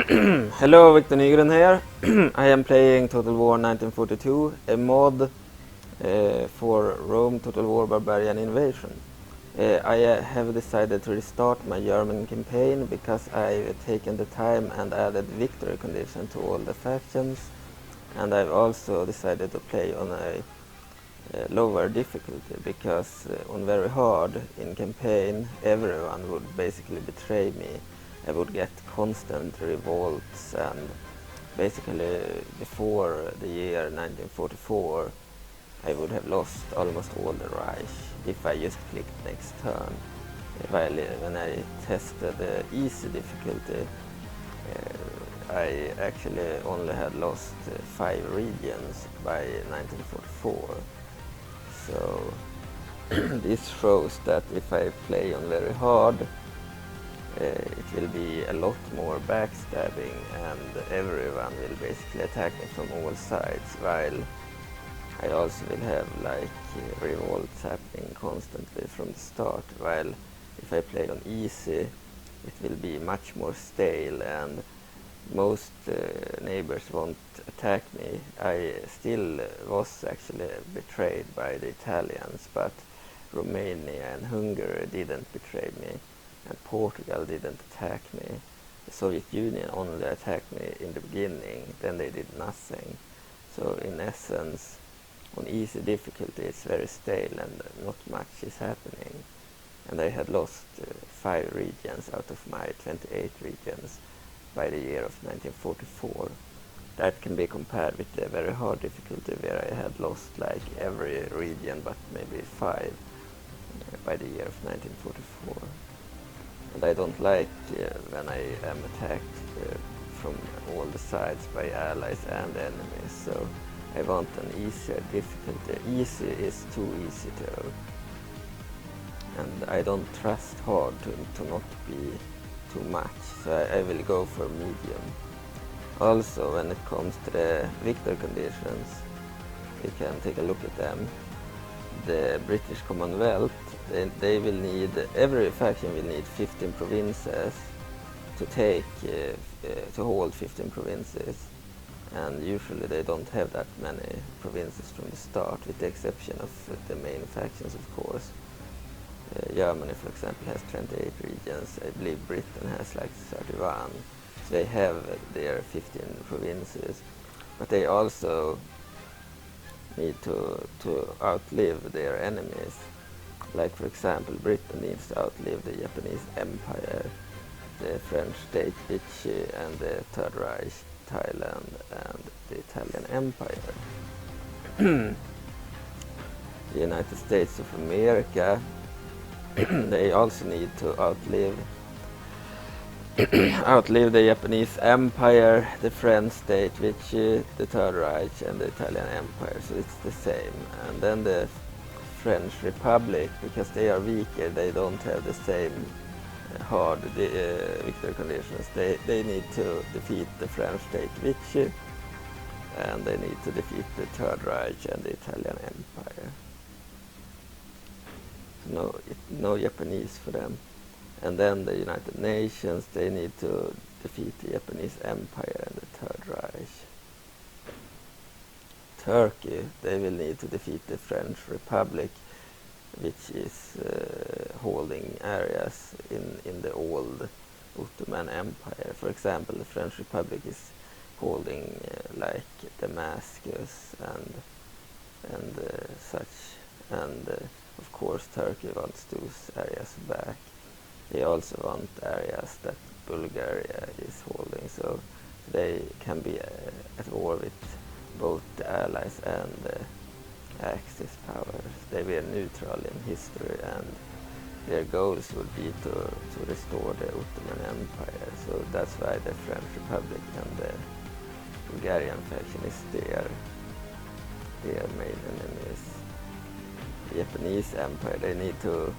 Hello, Victor Nygren here. I am playing Total War 1942, a mod for Rome Total War Barbarian Invasion. I have decided to restart my German campaign because I've taken the time and added victory condition to all the factions, and I've also decided to play on a lower difficulty because on very hard in campaign everyone would basically betray me. I would get constant revolts, and basically before the year 1944 I would have lost almost all the Reich if I just clicked next turn. While when I tested the easy difficulty, I actually only had lost 5 regions by 1944. So this shows that if I play on very hard, it will be a lot more backstabbing and everyone will basically attack me from all sides, while I also will have like revolts happening constantly from the start, while if I play on easy it will be much more stale and most neighbors won't attack me. I still was actually betrayed by the Italians, but Romania and Hungary didn't betray me, and Portugal didn't attack me. The Soviet Union only attacked me in the beginning, then they did nothing. So in essence, on easy difficulty it's very stale and not much is happening. And I had lost 5 regions out of my 28 regions by the year of 1944. That can be compared with the very hard difficulty where I had lost like every region but maybe 5 by the year of 1944. And I don't like when I am attacked from all the sides by allies and enemies, so I want an easier difficulty. Easy is too easy to, and I don't trust hard to not be too much, so I will go for medium. Also, when it comes to the victory conditions, we can take a look at them. The British Commonwealth, they will need, every faction will need 15 provinces to take, to hold 15 provinces, and usually they don't have that many provinces from the start, with the exception of the main factions, of course. Germany, for example, has 28 regions. I believe Britain has like 31. So they have their 15 provinces, but they also need to outlive their enemies. Like, for example, Britain needs to outlive the Japanese Empire, the French State Vichy, and the Third Reich, Thailand, and the Italian Empire. The United States of America, they also need to outlive the Japanese Empire, the French State Vichy, the Third Reich, and the Italian Empire, so it's the same. And then the French Republic, because they are weaker, they don't have the same hard victory conditions. They need to defeat the French State Vichy, and they need to defeat the Third Reich and the Italian Empire. No Japanese for them. And then the United Nations, they need to defeat the Japanese Empire and the Third Reich. Turkey, they will need to defeat the French Republic, which is holding areas in the old Ottoman Empire. For example, the French Republic is holding like Damascus and such, and of course Turkey wants those areas back. They also want areas that Bulgaria is holding, so they can be at war with both the Allies and the Axis powers. They were neutral in history, and their goals would be to restore the Ottoman Empire, so that's why the French Republic and the Bulgarian faction is their main enemies. The Japanese Empire, they need to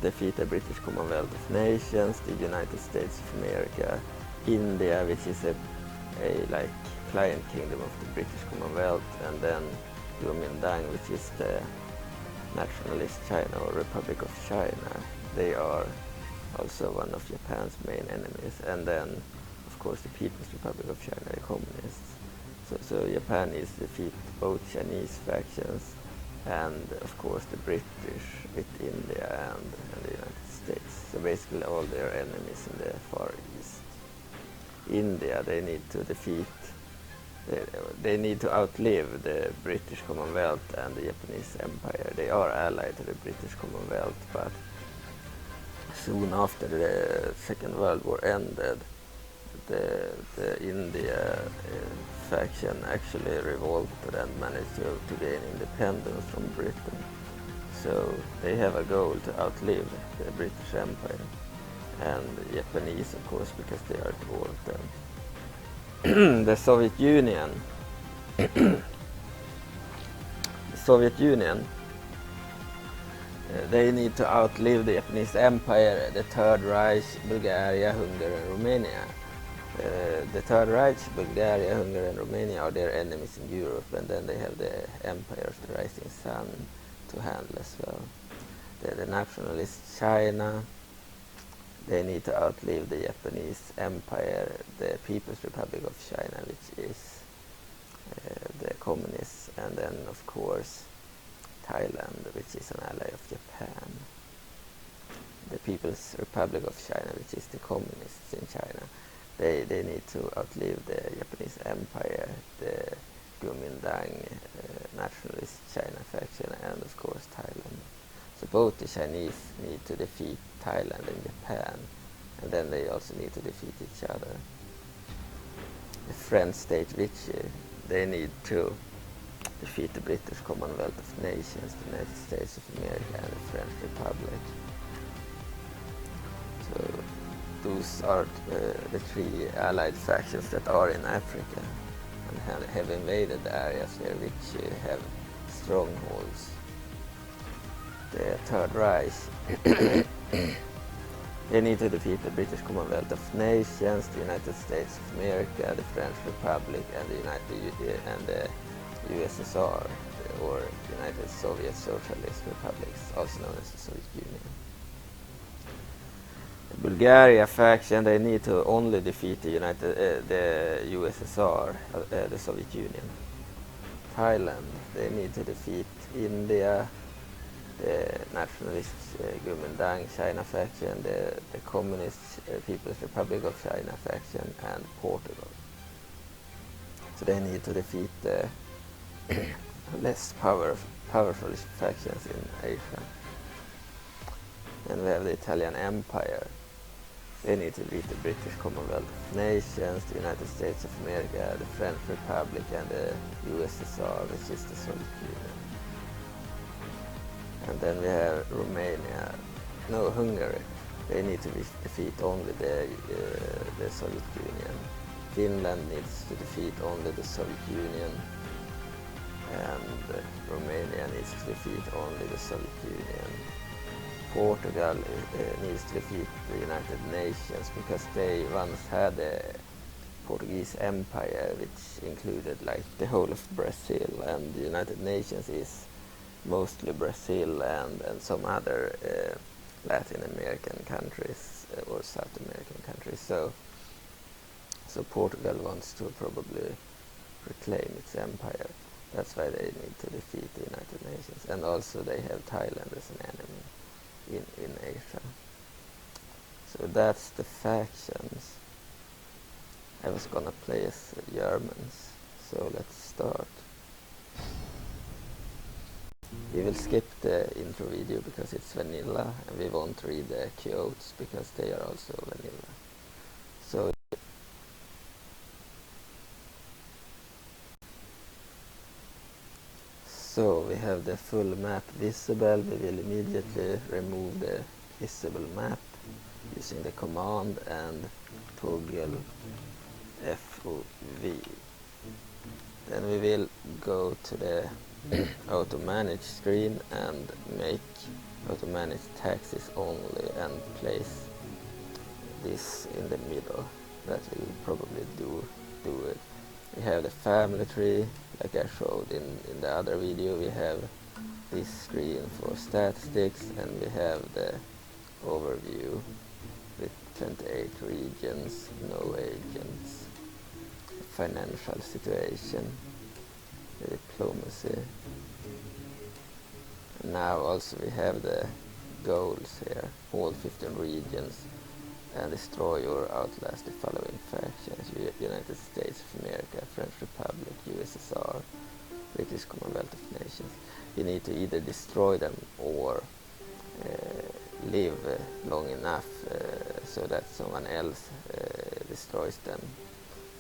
defeat the British Commonwealth of Nations, the United States of America, India, which is a like client kingdom of the British Commonwealth, and then Kuomintang, which is the nationalist China or Republic of China. They are also one of Japan's main enemies. And then, of of course the People's Republic of China, the communists. So Japan needs to defeat both Chinese factions and of course the British with India and the United States. So basically all their enemies in the Far East. India, they need to defeat, they need to outlive the British Commonwealth and the Japanese Empire. They are allied to the British Commonwealth, but soon after the Second World War ended, the India faction actually revolted and managed to gain independence from Britain. So they have a goal to outlive the British Empire, and the Japanese, of course, because they are dwarfed them. The Soviet Union. The Soviet Union, they need to outlive the Japanese Empire, the Third Reich, Bulgaria, Hungary and Romania. The Third Reich, Bulgaria, Hungary and Romania are their enemies in Europe, and then they have the Empire of the Rising Sun to handle as well. The nationalist China, they need to outlive the Japanese Empire, the People's Republic of China, which is the communists, and then of course Thailand, which is an ally of Japan. The People's Republic of China, which is the communists in China, they need to outlive the Japanese Empire, the Kuomintang nationalist China faction, and of course Thailand. So both the Chinese need to defeat Thailand and Japan, and then they also need to defeat each other. The French state Vichy, they need to defeat the British Commonwealth of Nations, the United States of America and the French Republic. So those are the three allied factions that are in Africa and have invaded the areas where Vichy have strongholds. The Third Reich, they need to defeat the British Commonwealth of Nations, the United States of America, the French Republic and the USSR, or United Soviet Socialist Republics, also known as the Soviet Union. The Bulgaria faction, they need to only defeat the USSR, the Soviet Union. Thailand, they need to defeat India, the nationalist Kuomintang China faction, the communist People's Republic of China faction, and Portugal. So they need to defeat the less powerful factions in Asia. And we have the Italian Empire. They need to defeat the British Commonwealth of Nations, the United States of America, the French Republic and the USSR, which is the Soviet Union. And then we have Hungary. They need to defeat only the Soviet Union. Finland needs to defeat only the Soviet Union. And Romania needs to defeat only the Soviet Union. Portugal needs to defeat the United Nations because they once had a Portuguese empire which included like the whole of Brazil, and the United Nations is mostly Brazil and some other Latin American countries or South American countries. So Portugal wants to probably reclaim its empire. That's why they need to defeat the United Nations, and also they have Thailand as an enemy in Asia. So that's the factions. I was gonna play as Germans, so let's start. We will skip the intro video because it's vanilla, and we won't read the quotes because they are also vanilla. So we have the full map visible. We will immediately remove the visible map using the command and toggle FOV. Then we will go to the auto manage screen and make auto manage taxes only and place this in the middle. That will probably do it. We have the family tree, like I showed in the other video. We have this screen for statistics, and we have the overview with 28 regions, no agents, financial situation, diplomacy. And now also we have the goals here, hold 15 regions and destroy or outlast the following factions: United States of America, French Republic, USSR, British Commonwealth of Nations. You need to either destroy them or live long enough so that someone else destroys them.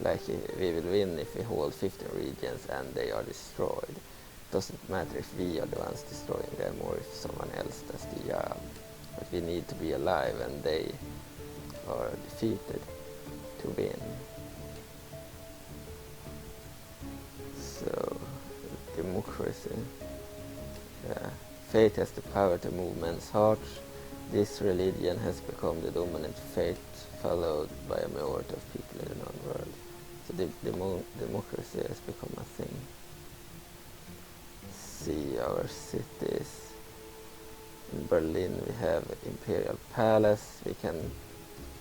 Like we will win if we hold 15 regions and they are destroyed. It doesn't matter if we are the ones destroying them or if someone else does the job. But we need to be alive and they are defeated to win. So, democracy. Fate has the power to move men's hearts. This religion has become the dominant faith, followed by a majority of people in the known world. So democracy has become a thing. See our cities. In Berlin we have Imperial Palace. We can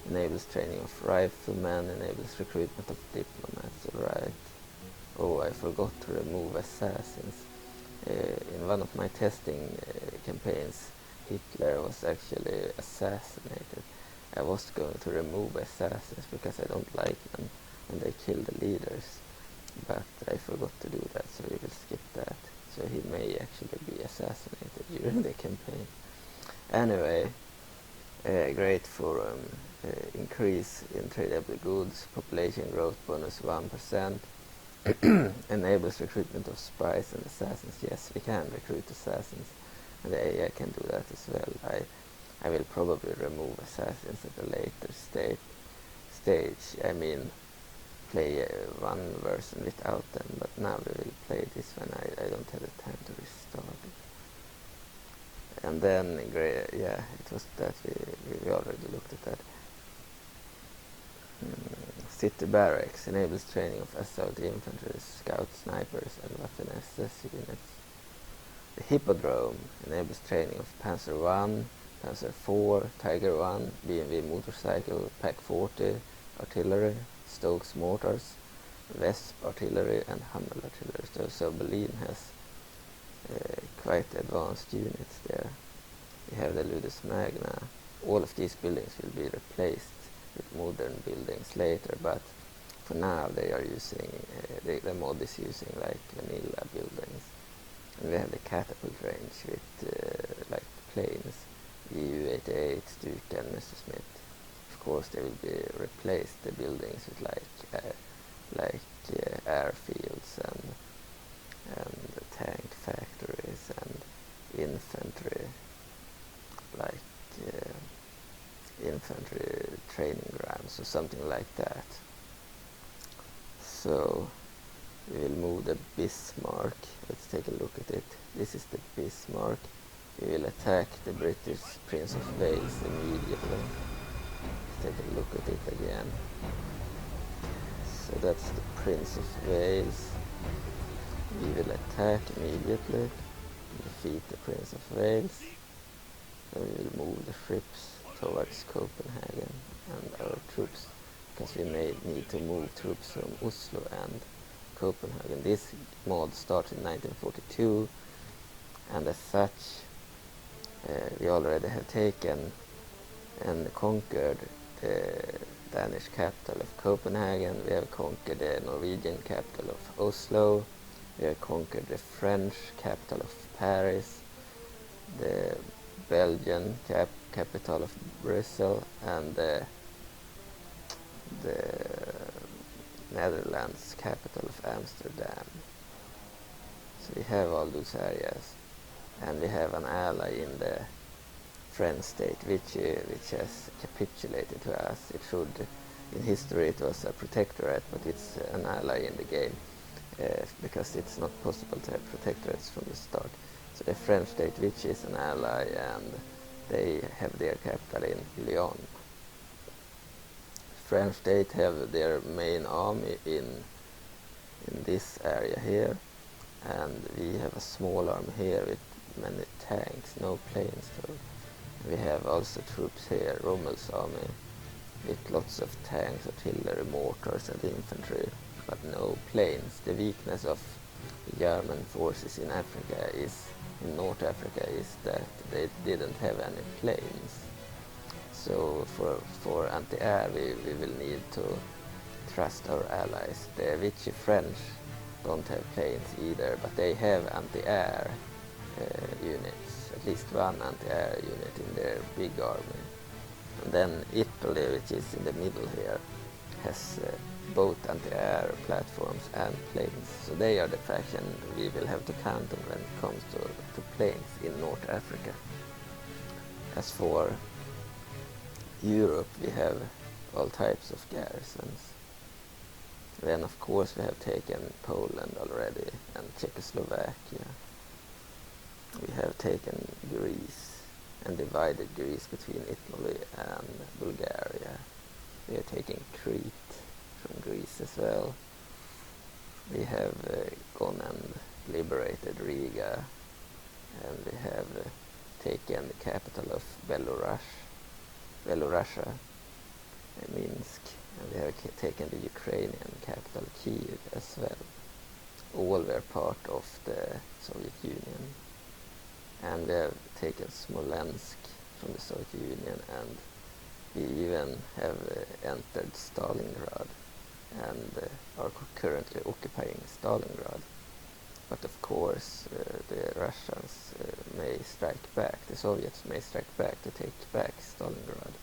enables training of riflemen, enables recruitment of diplomats. Alright. Oh, I forgot to remove assassins. In one of my testing campaigns, Hitler was actually assassinated. I was going to remove assassins because I don't like them when they kill the leaders, but I forgot to do that, so we will skip that. So he may actually be assassinated during the campaign. Anyway, great forum. Increase in tradable goods, population growth bonus 1%. Enables recruitment of spies and assassins. Yes, we can recruit assassins, and the AI can do that as well. I will probably remove assassins at a later stage. I mean, play one version without them, but now we will play this one. I don't have the time to restart it. And then, yeah, it was that we already looked at that. City barracks enables training of assault infantry, scout snipers and Waffen-SS units. The hippodrome enables training of Panzer 1, Panzer 4, Tiger 1, BMW motorcycle, Pak 40, artillery, Stokes mortars, Vesp artillery and Hummel artillery. So Berlin has quite advanced units there. We have the Ludus Magna. All of these buildings will be replaced with modern buildings later, but for now they are using, the mod is using like vanilla buildings. And we have the catapult range with like planes, EU-88, Stuka and Messerschmitt. Of course they will be replaced, the buildings, with like airfields and tank factories and infantry, like infantry training grounds or something like that. So we will move the Bismarck. Let's take a look at it. This is the Bismarck. We will attack the British Prince of Wales immediately. Let's take a look at it again. So that's the Prince of Wales. We will attack immediately, defeat the Prince of Wales. Then we will move the ships towards Copenhagen and our troops, because we may need to move troops from Oslo and Copenhagen. This mod started in 1942, and as such we already have taken and conquered the Danish capital of Copenhagen. We have conquered the Norwegian capital of Oslo. We have conquered the French capital of Paris, the Belgian capital of Brussels, and the Netherlands capital of Amsterdam. So we have all those areas, and we have an ally in the French state, which has capitulated to us. It should, in history it was a protectorate, but it's an ally in the game, because it's not possible to have protectorates from the start. So the French state, which is an ally, and they have their capital in Lyon. French state have their main army in this area here, and we have a small army here with many tanks, no planes though. We have also troops here, Rommel's army, with lots of tanks, artillery, mortars and infantry, but no planes. The weakness of the German forces in North Africa is that they didn't have any planes. So for anti-air we will need to trust our allies. The Vichy French don't have planes either, but they have anti-air units, at least one anti-air unit in their big army. And then Italy, which is in the middle here, has both anti-air platforms and planes. So they are the faction we will have to counter when it comes to planes in North Africa. As for Europe, we have all types of garrisons. Then of course we have taken Poland already and Czechoslovakia. We have taken Greece and divided Greece between Italy and Bulgaria. We are taking Crete from Greece as well. We have gone and liberated Riga, and we have taken the capital of Belorussia, Minsk, and we have taken the Ukrainian capital Kyiv as well. All were part of the Soviet Union. And we have taken Smolensk from the Soviet Union, and we even have entered Stalingrad and are currently occupying Stalingrad. But of course the Russians may strike back, the Soviets may strike back to take back Stalingrad.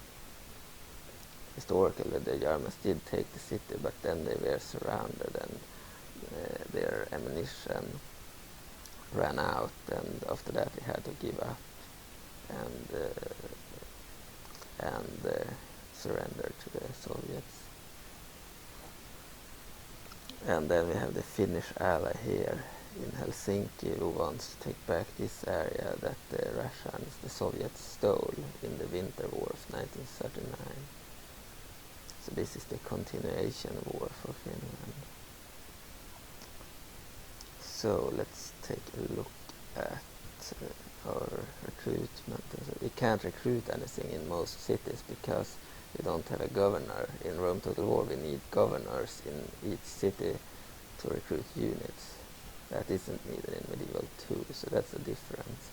Historically the Germans did take the city, but then they were surrounded and their ammunition ran out, and after that they had to give up and surrender to the Soviets. And then we have the Finnish ally here in Helsinki who wants to take back this area that the Russians, the Soviets, stole in the Winter War of 1939. So this is the continuation war for Finland. So let's take a look at our recruitment. We can't recruit anything in most cities because we don't have a governor. In Rome Total War we need governors in each city to recruit units. That isn't needed in Medieval 2, so that's a difference.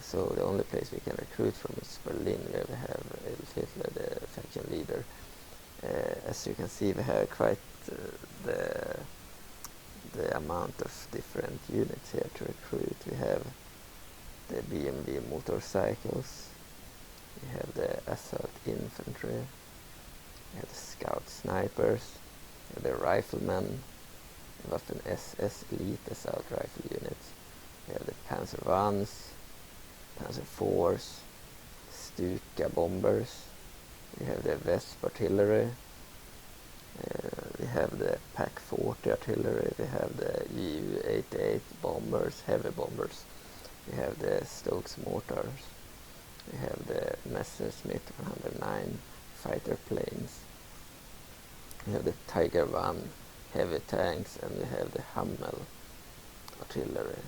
So the only place we can recruit from is Berlin, where we have Adolf Hitler, the faction leader. As you can see, we have quite the amount of different units here to recruit. We have the BMW motorcycles, we have the assault infantry, we have the scout snipers, we have the riflemen, Waffen SS elite assault rifle units, we have the Panzer Vans, Panzer IVs, Stuka bombers, we have the Vesp artillery, we have the Pak 40 artillery, we have the Ju-88 bombers, heavy bombers, we have the Stokes mortars, we have the Messerschmitt 109 fighter planes, we have the Tiger 1 heavy tanks, and we have the Hummel artillery.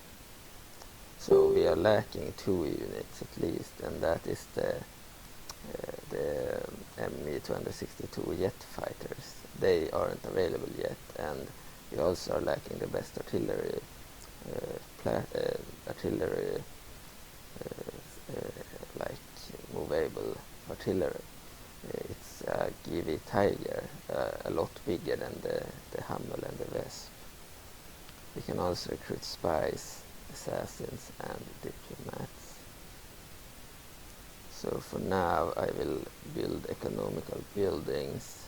So we are lacking 2 units at least, and that is the Me-262 jet fighters. They aren't available yet, and we also are lacking the best artillery, like movable artillery. It's a GV Tiger, a lot bigger than the Hummel and the Vesp. We can also recruit spies, assassins and diplomats. So for now I will build economical buildings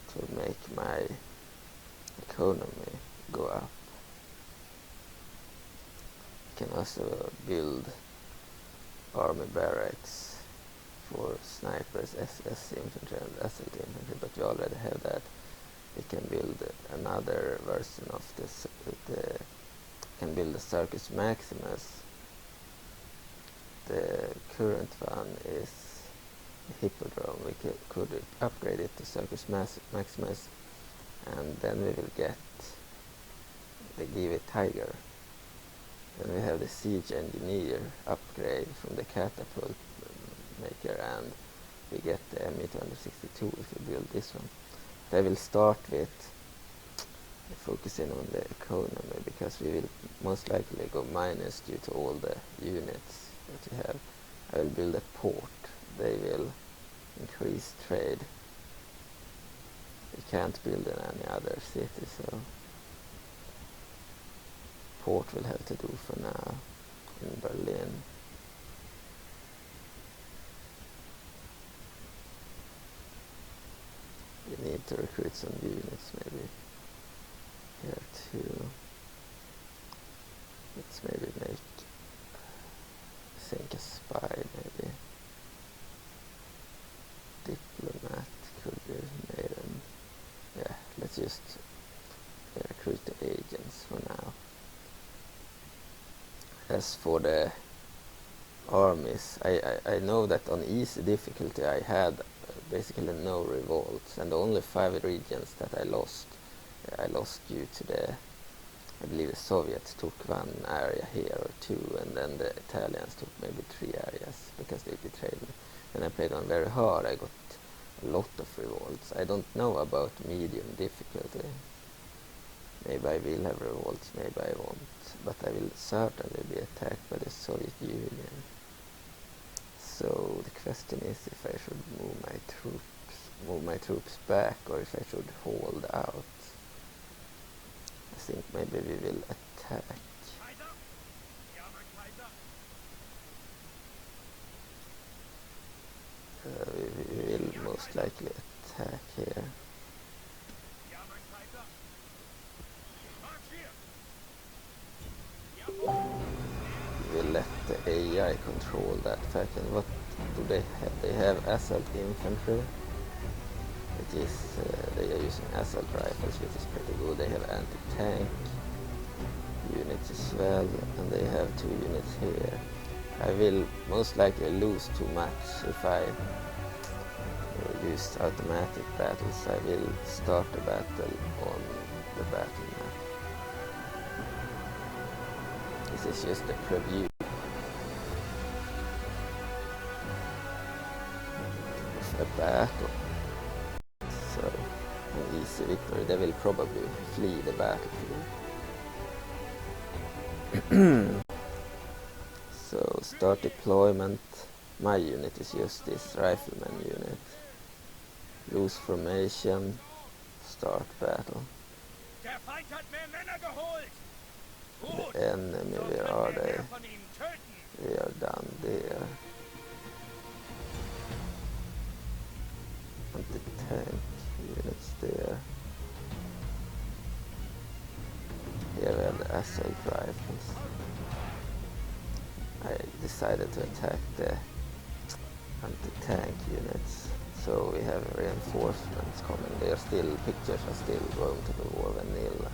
to make my economy go up. I can also build army barracks for snipers, SS infantry and assault infantry, but we already have that. We can build another version of this. Can build a Circus Maximus. The current one is Hippodrome. We could upgrade it to Circus Maximus, and then we will get the GV Tiger. Then we have the Siege Engineer upgrade from the Catapult Maker, and we get the Me-262 if we build this one. But I will start with focusing on the economy, because we will most likely go minus due to all the units that we have. I will build a port. They will increase trade. We can't build in any other city, so port will have to do for now in Berlin. We need to recruit some units maybe here too. Let's maybe make, I think, a spy maybe. Diplomat could be made, and yeah, let's just recruit the agents for now. As for the armies, I know that on easy difficulty I had basically no revolts, and the only 5 regions that I lost due to the, I believe the Soviets took one area here or 2, and then the Italians took maybe 3 areas because they betrayed me. When I played on very hard, I got a lot of revolts. I don't know about medium difficulty. Maybe I will have revolts, maybe I won't, but I will certainly be attacked by the Soviet Union. So the question is if I should move my troops back, or if I should hold out. I think maybe we will attack. We will most likely attack here. We will let the AI control that fact. And what do they have? They have assault infantry. It is, they are using assault rifles, which is pretty good. They have anti-tank units as well, and they have 2 units here. I will most likely lose too much if I use automatic battles. I will start the battle on the battle map. This is just a preview of a battle. So, an easy victory. They will probably flee the battlefield. So, start deployment. My unit is just this rifleman unit. Lose formation. Start battle. The enemy, where are they? They are down there. Anti-tank units there. Here we have the assault rifles. I decided to attack the anti-tank units. So we have reinforcements coming. Pictures are still going to the war vanilla.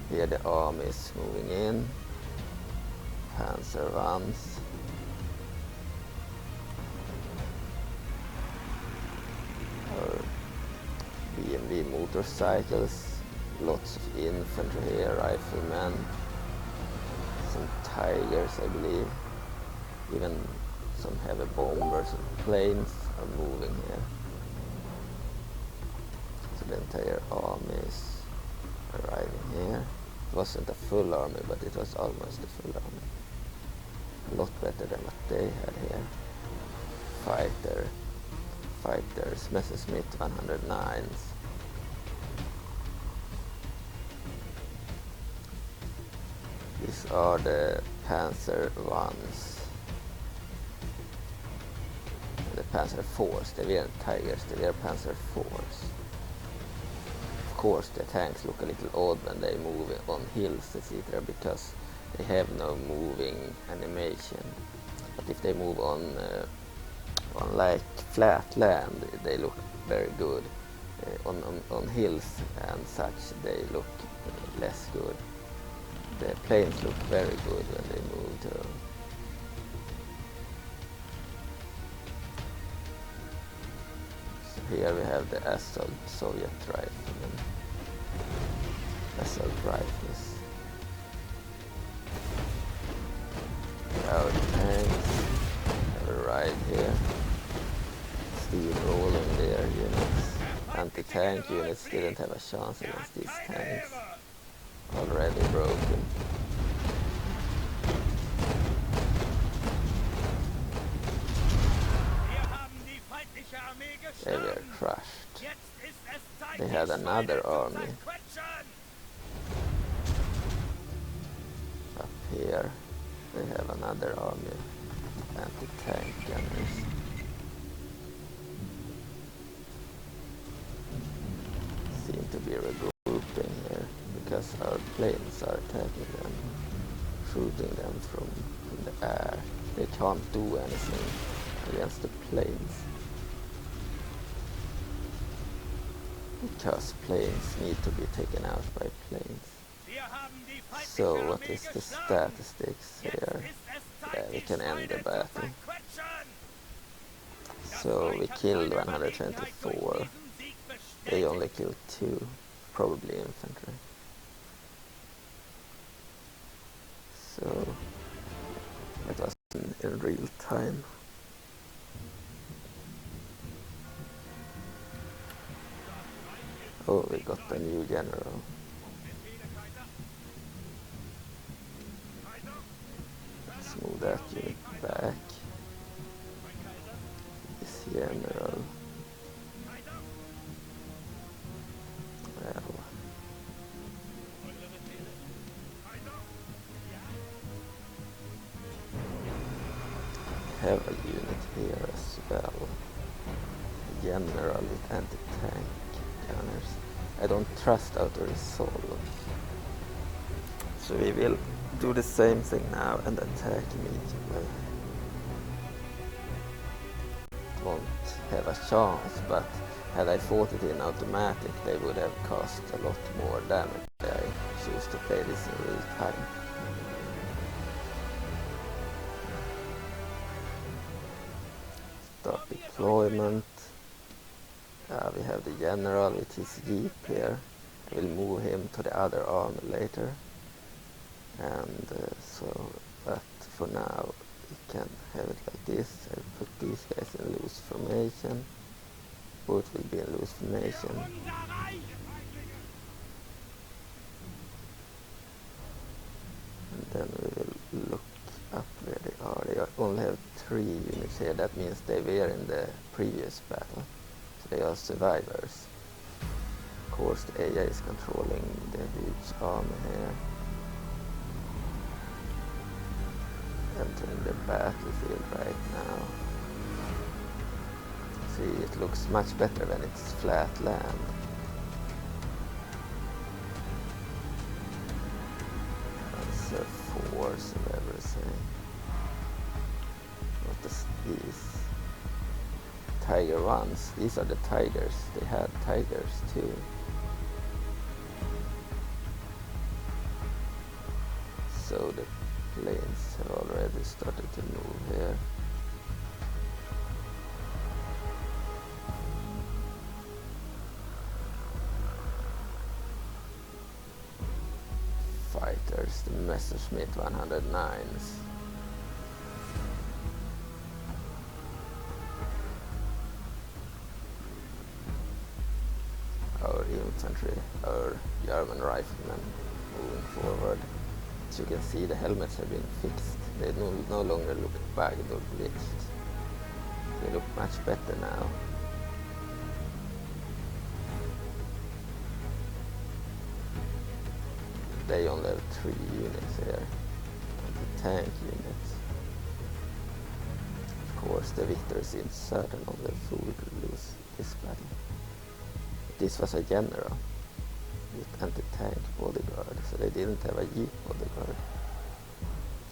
Here the army is moving in. Panzer Vans. Or BMW motorcycles. Lots of infantry here, riflemen. Some Tigers, I believe. Even some heavy bombers and planes are moving here. So the entire army is arriving here. It wasn't a full army, but it was almost a full army. A lot better than what they had here. Fighters, Messerschmitt 109s. These are the Panzer Ones. The Panzer Fours. They weren't Tigers, they were Panzer Fours. Of course, the tanks look a little odd when they move on hills, etc., because they have no moving animation. But if they move on like flat land, they look very good. On hills and such, they look less good. The planes look very good when they move to. So here we have the assault Soviet riflemen. Assault rifles. Our tanks have arrived here. steamrolling their units. Anti-tank units didn't have a chance against these tanks. Already broken. They were crushed. They had another army up here. They have another army of anti-tank gunners. Seem to be regrouping here because our planes are attacking them, shooting them from the air. They can't do anything against the planes because planes need to be taken out by planes. So what is the statistics here? Yeah, we can end the battle. So we killed 124. They only killed 2, probably infantry. So it was in real time. Oh, we got a new general. Let's move that unit back. This general. Well, have a unit here as well. General with anti-tank gunners. I don't trust outer resolve. So we will do the same thing now and attack immediately. Won't have a chance, but had I fought it in automatic, they would have cost a lot more damage. I choose to play this in real time. Start deployment. We have the general with his jeep here. I will move him to the other army later. And but for now we can have it like this. I put these guys in loose formation. Both will be in loose formation. And then we will look up where they are. They only have 3 units here. That means they were in the previous battle. So they are survivors. Of course the AI is controlling the huge army here. Entering the battlefield right now. See, it looks much better when it's flat land. Panzer force and everything. What is these? Tiger 1s. These are the tigers. They had tigers too. So the planes have already started to move here. Fighters, the Messerschmitt 109s. Our infantry, our German riflemen moving forward. As you can see, the helmets have been fixed. They no longer look bugged or glitched. They look much better now. They only have 3 units here. And the tank units. Of course, the victor seems certain of the fool to lose this battle. This was a general with anti-tank bodyguard, so they didn't have a jeep bodyguard.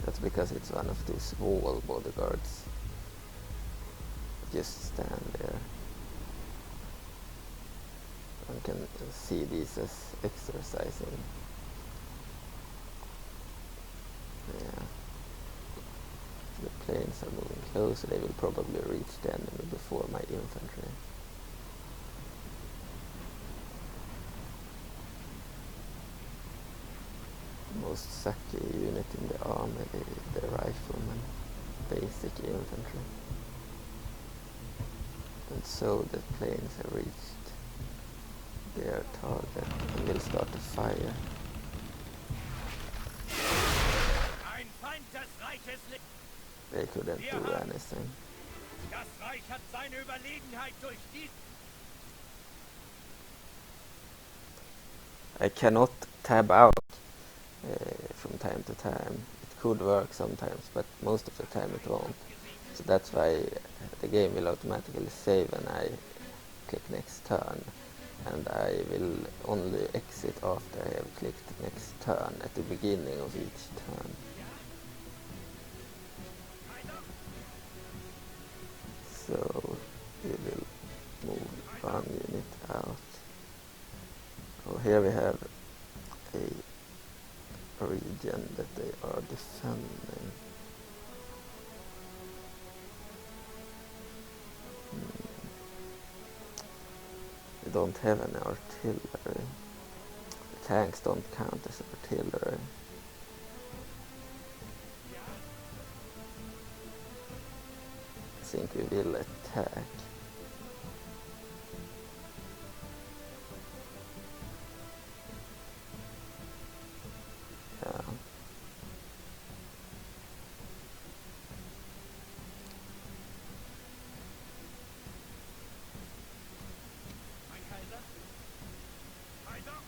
That's because it's one of these wall bodyguards. Just stand there. One can see these as exercising. Yeah. The planes are moving closer. They will probably reach the enemy before my infantry. Most sucky unit in the army, the riflemen, basic infantry. And so the planes have reached their target and will start to fire. Ein Feind des Reiches liegt. They couldn't do anything. Das Reich hat seine Überlegenheit durch dies. I cannot tab out from time to time. It could work sometimes, but most of the time it won't. So that's why the game will automatically save when I click next turn, and I will only exit after I have clicked next turn at the beginning of each turn. So we will move one unit out. Oh, here we have a region that they are defending. We don't have any artillery. The tanks don't count as artillery. I think we will attack. Yeah. Mein Kaiser? Kaiser?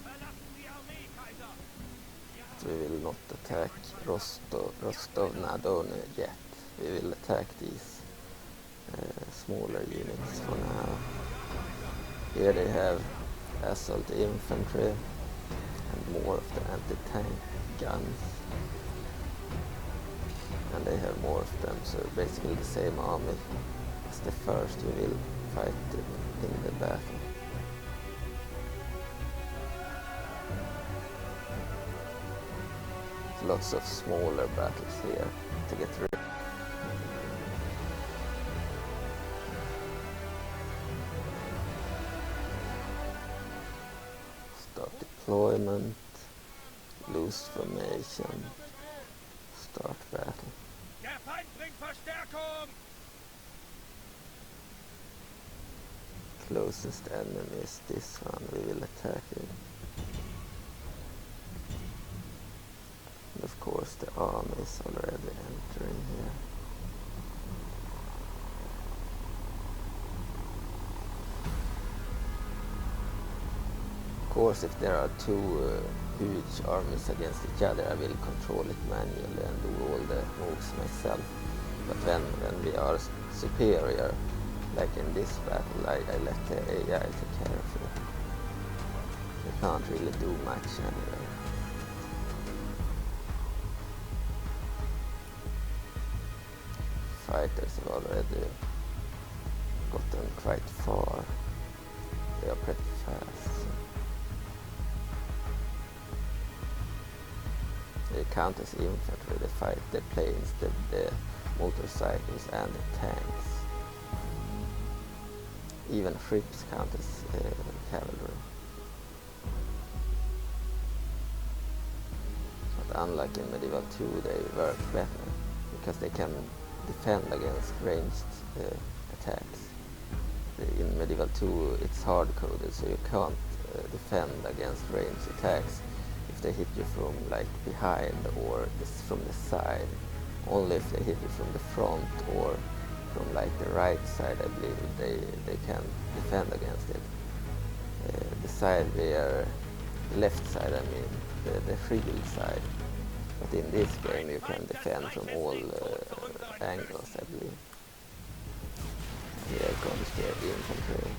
Verlassen die Armee, Kaiser! So we will not attack Rostov-na-Don yet. We will attack these smaller units for now. Here they have assault infantry and more of the anti-tank guns. And they have more of them, so basically the same army as the first we will fight in the battle. Lots of smaller battles here to get rid of. Start deployment, lose formation, start battle. Der Feind bringt Verstärkung! Closest enemy is this one, we will attack it. And of course the army is already entering here. Of course, if there are two huge armies against each other, I will control it manually and do all the moves myself. But when we are superior, like in this battle, I let the AI take care of it. We can't really do much anyway. Fighters have already gotten quite far. They are pretty fast. They count as infantry, they fight the planes, the motorcycles and the tanks. Even ships count as cavalry. But unlike in Medieval 2, they work better because they can defend against ranged attacks. In Medieval 2 it's hard-coded, so you can't defend against ranged attacks if they hit you from like behind or from the side. Only if they hit you from the front or from like the right side, I believe they can defend against it. The side where, left side I mean, the field side. But in this game you can defend from all angles, I believe. Here comes the infantry.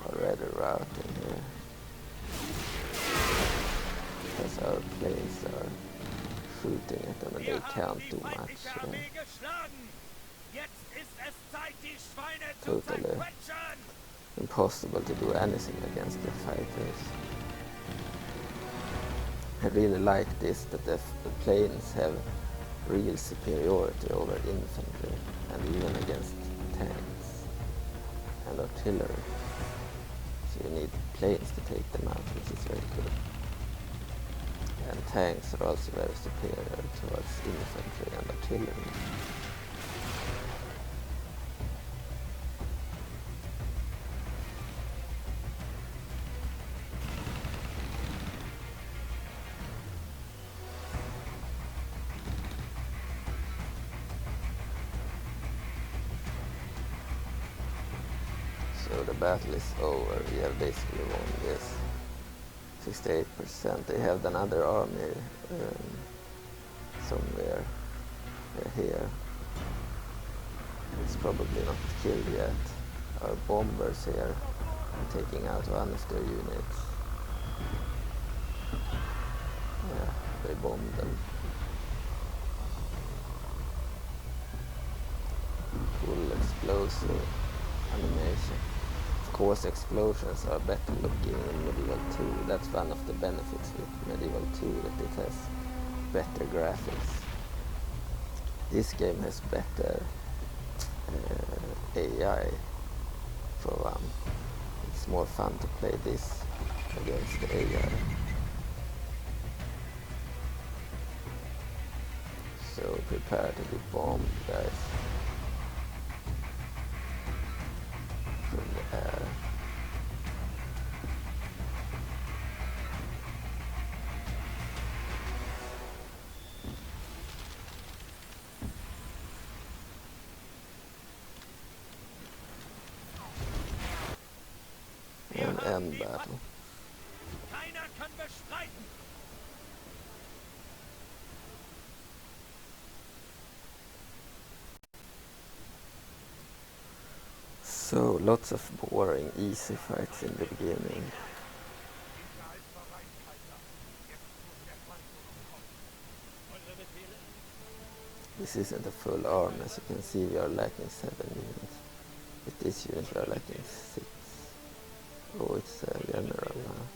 Already routing here. Because our planes are shooting at them and they can't do much. Totally impossible to do anything against the fighters. I really like this, that the planes have real superiority over infantry and even against tanks and artillery. So you need planes to take them out, which is very good. And tanks are also very superior towards infantry and artillery. So the battle is over. We have basically won this. 68%. They have another army somewhere here. It's probably not killed yet. Our bombers here are taking out one of their units. Yeah, they bombed them. Cool explosive animation. Of course, explosions are better looking in Medieval 2. That's one of the benefits with Medieval 2, that it has better graphics. This game has better AI for one. It's more fun to play this against the AI. So prepare to be bombed, guys. From the air. And end battle. Keiner kann bestreiten. So lots of boring, easy fights in the beginning. This isn't a full arm, as you can see we are lacking 7 units. With this unit we are lacking 6. Oh, it's a general now.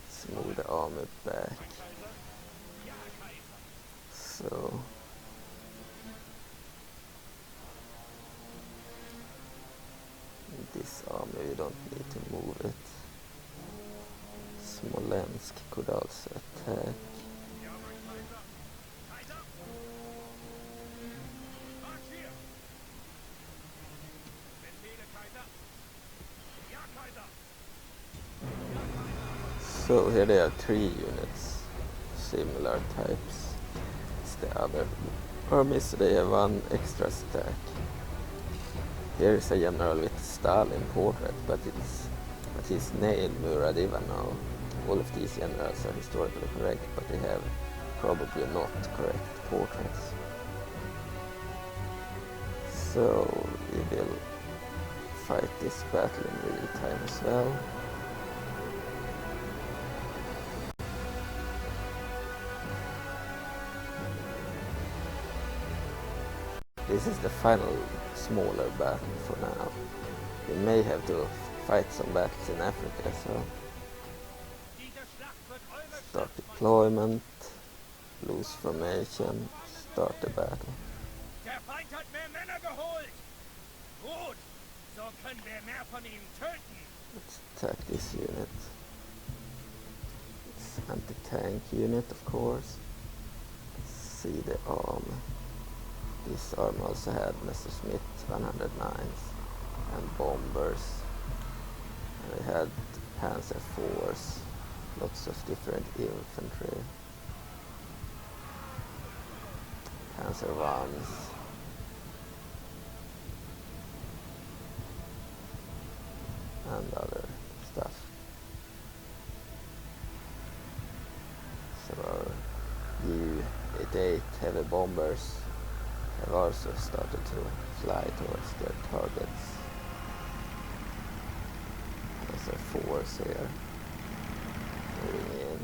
Let's move the army back. So this army we don't need to move it. Smolensk could also attack. So here they are 3 units, similar types. It's the other armies, they have 1 extra stack. Here is a general with Stalin portrait, but he's nailed Murad Ivanov. All of these generals are historically correct, but they have probably not correct portraits. So we will fight this battle in real time as well. This is the final smaller battle for now. We may have to fight some battles in Africa, so start deployment, lose formation, start the battle. Der Feind hat mehr Männer geholt. Gut, so können wir mehr von ihm töten. Let's attack this unit. It's anti-tank unit, of course. Let's see the arm. This arm also had Messerschmitt 109s and bombers. And we had Panzer IVs, lots of different infantry. Panzer Is and other stuff. So our U-88 heavy bombers have also started to fly towards their targets. There's a force here moving in.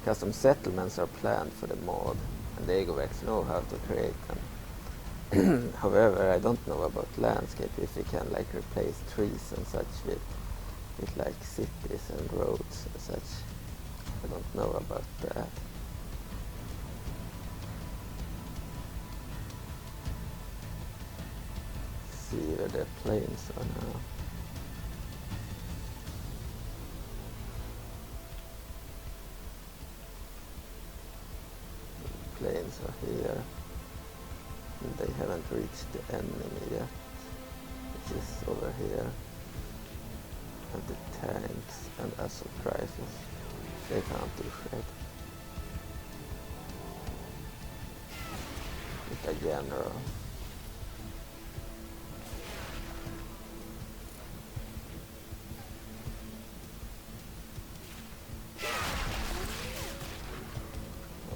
Custom settlements are planned for the mod, and the Egovex know how to create them. However, I don't know about landscape, if we can like replace trees and such with like cities and roads and such. I don't know about that. See where the planes are now. The planes are here. And they haven't reached the enemy yet, which is over here. And the tanks and assault rifles, they can't do shit. With a general.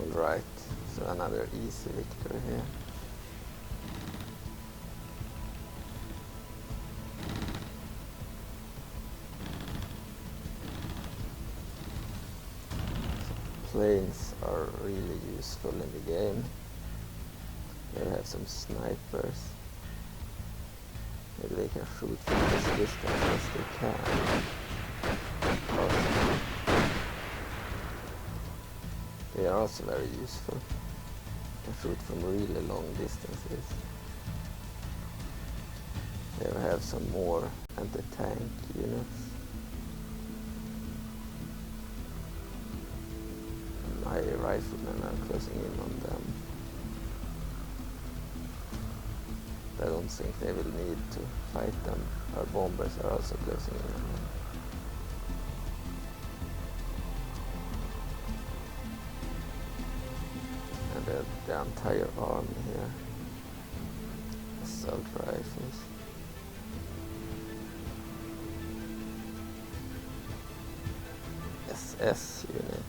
Alright, so another easy victory here. Planes are really useful in the game. They have some snipers. Maybe they can shoot from this distance as they can. Awesome. They are also very useful. You can shoot from really long distances. They have some more anti-tank units. My riflemen are closing in on them. I don't think they will need to fight them. Our bombers are also closing in on them. And the entire army here. Assault rifles. SS unit.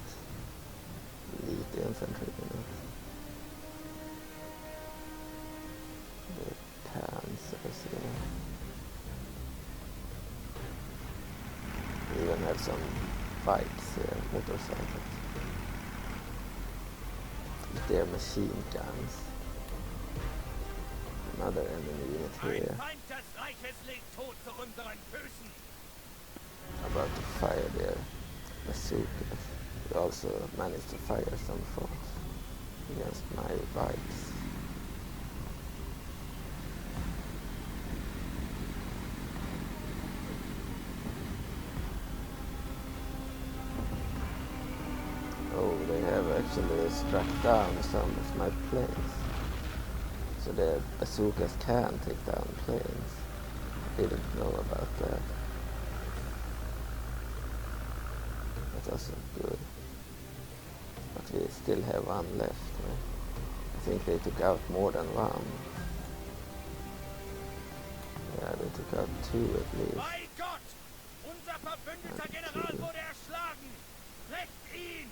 Elite infantry unit. The panzers here. We even have some bikes here, motorcycles. With their machine guns. Another enemy unit here. About to fire their bazookas. We also managed to fire some shots against my bikes. Oh, they have actually struck down some of my planes. So the bazookas can take down planes. I didn't know about that. That wasn't good. But we still have one left. Right? I think they took out more than one. Yeah, they took out two at least. Bei Gott! Unser verbündeter General wurde erschlagen! Brecht ihn!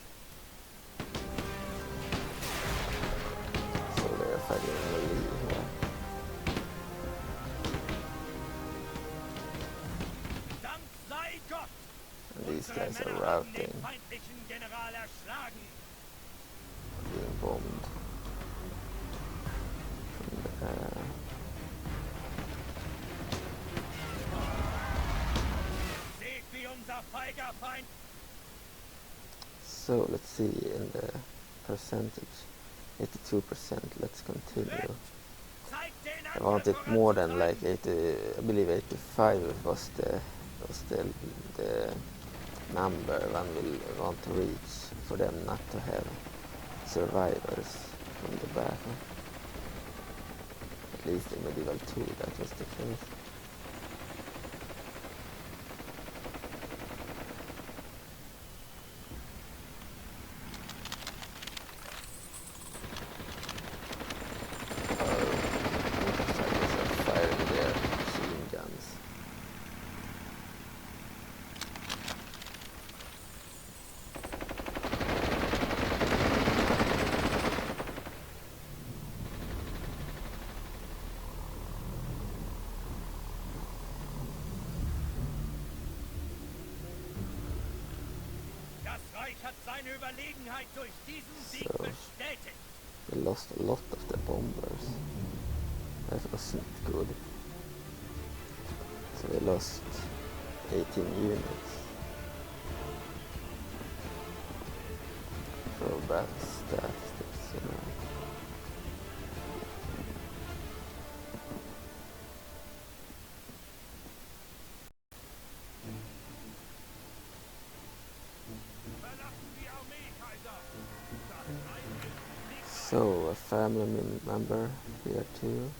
So they're fighting melee here. Dank sei Gott! And these Unsere guys are Männer haben den routing, feindlichen General erschlagen! being bombed from the air. Seht, wie unser feiger Feind... So let's see in the percentage, 82%. Let's continue. Zeigt den I wanted more than like 80. I believe 85 was the number one will want to reach for them not to have survivors from the battle. At least in Medieval 2 that was the case. Motorcycles are firing their machine guns. Das Reich hat seine Überlegenheit durch diesen Sieg So. bestätigt. We lost a lot of the bombers. That wasn't good. So we lost 18 units. battle statistics, you know. Verlassen die Armee, Kaiser! Das Reich liegt So, a family member here too.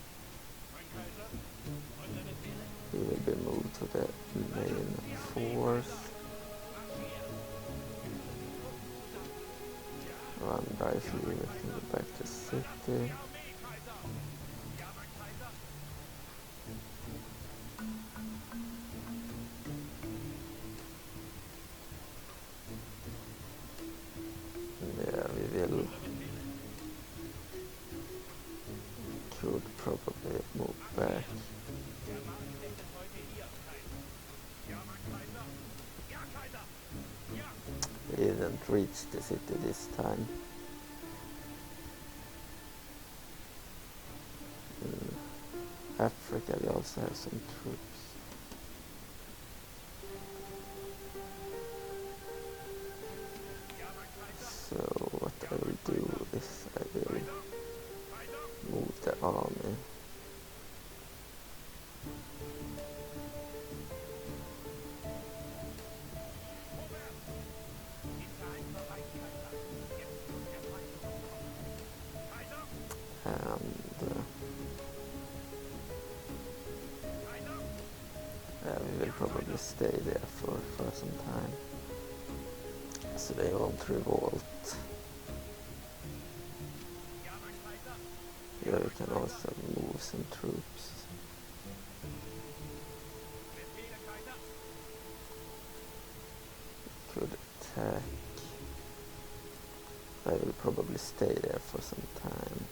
mein Kaiser. Eure Befehle? He will be moved to the main force. Marschiert! One rifle unit can go back to city. Die Armee, Kaiser! Ja, mein Kaiser! Yeah, we will. Could probably move back. Der Markt endet heute hier, Kaiser. Ja, mein Kaiser! Ja, Kaiser! Ja! We didn't reach the city this time. In Africa we also have some troops. Ja, mein Kaiser! So what I will do is I will Kaiser! move the army. Vorwärts! Die Zeit vorbei, Kaiser. Jetzt muss der Feind umkommen. Kaiser! And Kaiser! we will probably stay there for some time. So they won't revolt. Ja, mein Kaiser! Here we can also move some troops. Befehle, Kaiser! Could attack. I will probably stay there for some time.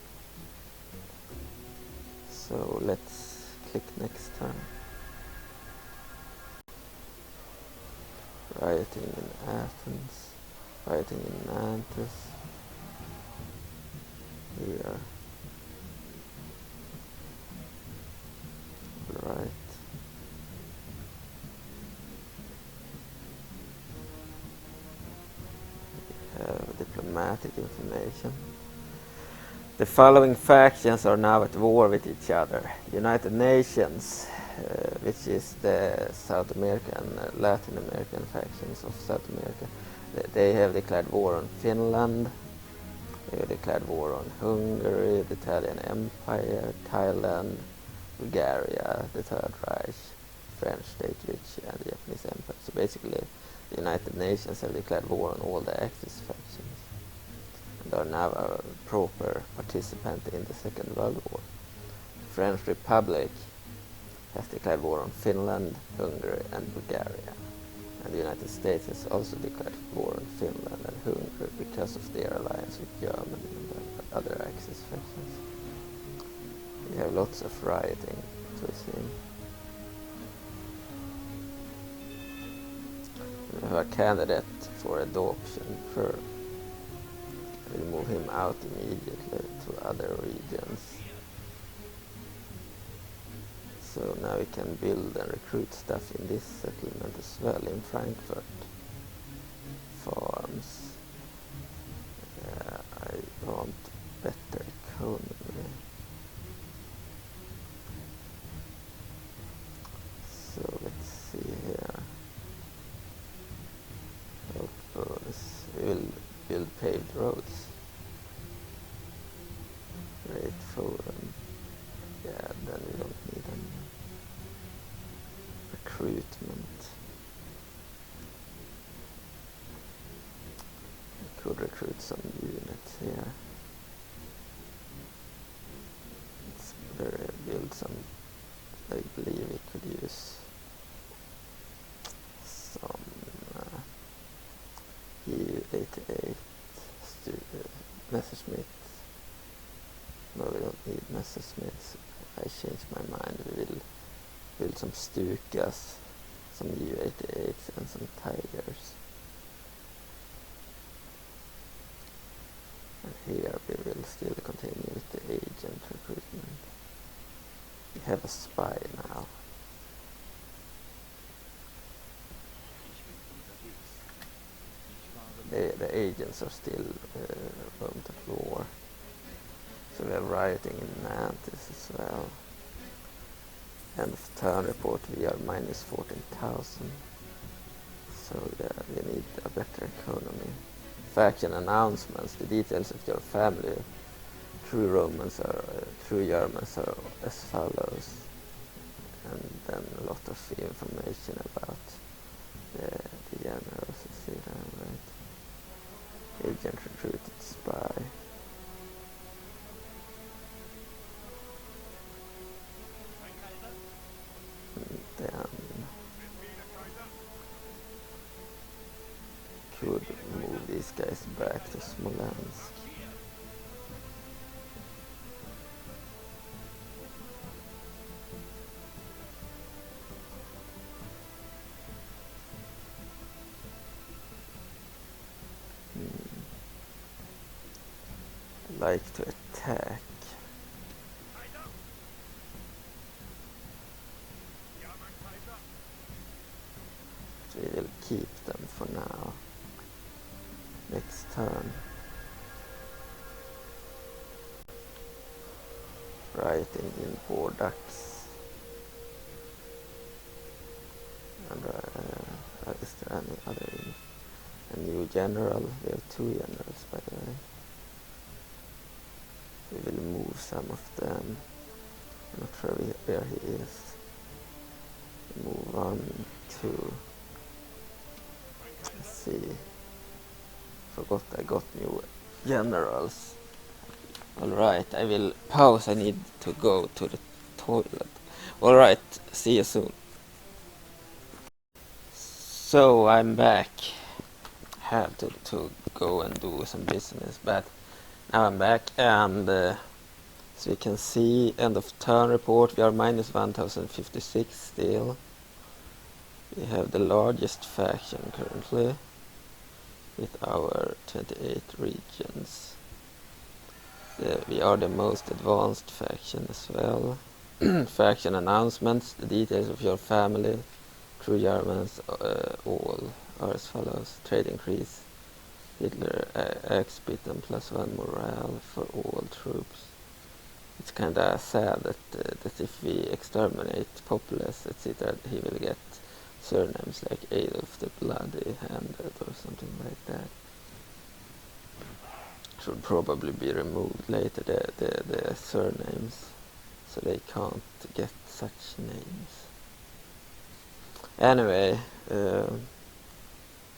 So let's click next turn. Rioting in Athens, rioting in Nantes. Here. Right. We have diplomatic information. The following factions are now at war with each other. United Nations, which is the South American, Latin American factions of South America, they have declared war on Finland. They have declared war on Hungary, the Italian Empire, Thailand, Bulgaria, the Third Reich, French State Vichy, and the Japanese Empire. So basically, the United Nations have declared war on all the Axis factions, and are now a proper participant in the Second World War. The French Republic has declared war on Finland, Hungary, and Bulgaria. And the United States has also declared war on Finland and Hungary because of their alliance with Germany and other Axis factions. We have lots of rioting to see. We have a candidate for adoption. We'll move him out immediately to other regions. So now we can build and recruit stuff in this settlement as well, in Frankfurt. Farms. I want better economy. So let's see here. We will build paved roads. Great forum. Yeah, then we don't need any recruitment. We could recruit some units here. Let's build some. I believe we could use some EU88 Messerschmitt. No, we don't need Messerschmitts. I changed my mind. We will build some Stukas, some EU88s, and some Tigers. And here we will still continue with the agent recruitment. We have a spy now. They the agents are still Rome Total War. So we are rioting in Nantes as well. End of turn report, we are minus 14,000. So yeah, we need a better economy. Faction announcements, the details of your family. True Romans are, true Germans are as follows. And then a lot of information about the generals, etc. Right? Agent recruited spy. And then could move these guys back to Smolensk. Like to attack. We will keep them for now. Next turn. Writing in Bordax. And is there any other? A new general. We have 2 generals, by the way. We will move some of them. I'm not sure where he is. Move on to. Let's see. Forgot I got new generals. Alright, I will pause. I need to go to the toilet. Alright, see you soon. So I'm back. Had to go and do some business, but now I'm back, and so you can see end of turn report, we are minus 1056 still. We have the largest faction currently with our 28 regions. We are the most advanced faction as well. Faction announcements, the details of your family, true Germans, all are as follows. Trade increase, Hitler exit and +1 morale for all troops. It's kinda sad that if we exterminate populace, etc., he will get surnames like Adolf the Bloody-Handed or something like that. Should probably be removed later, the surnames, so they can't get such names. Anyway, let's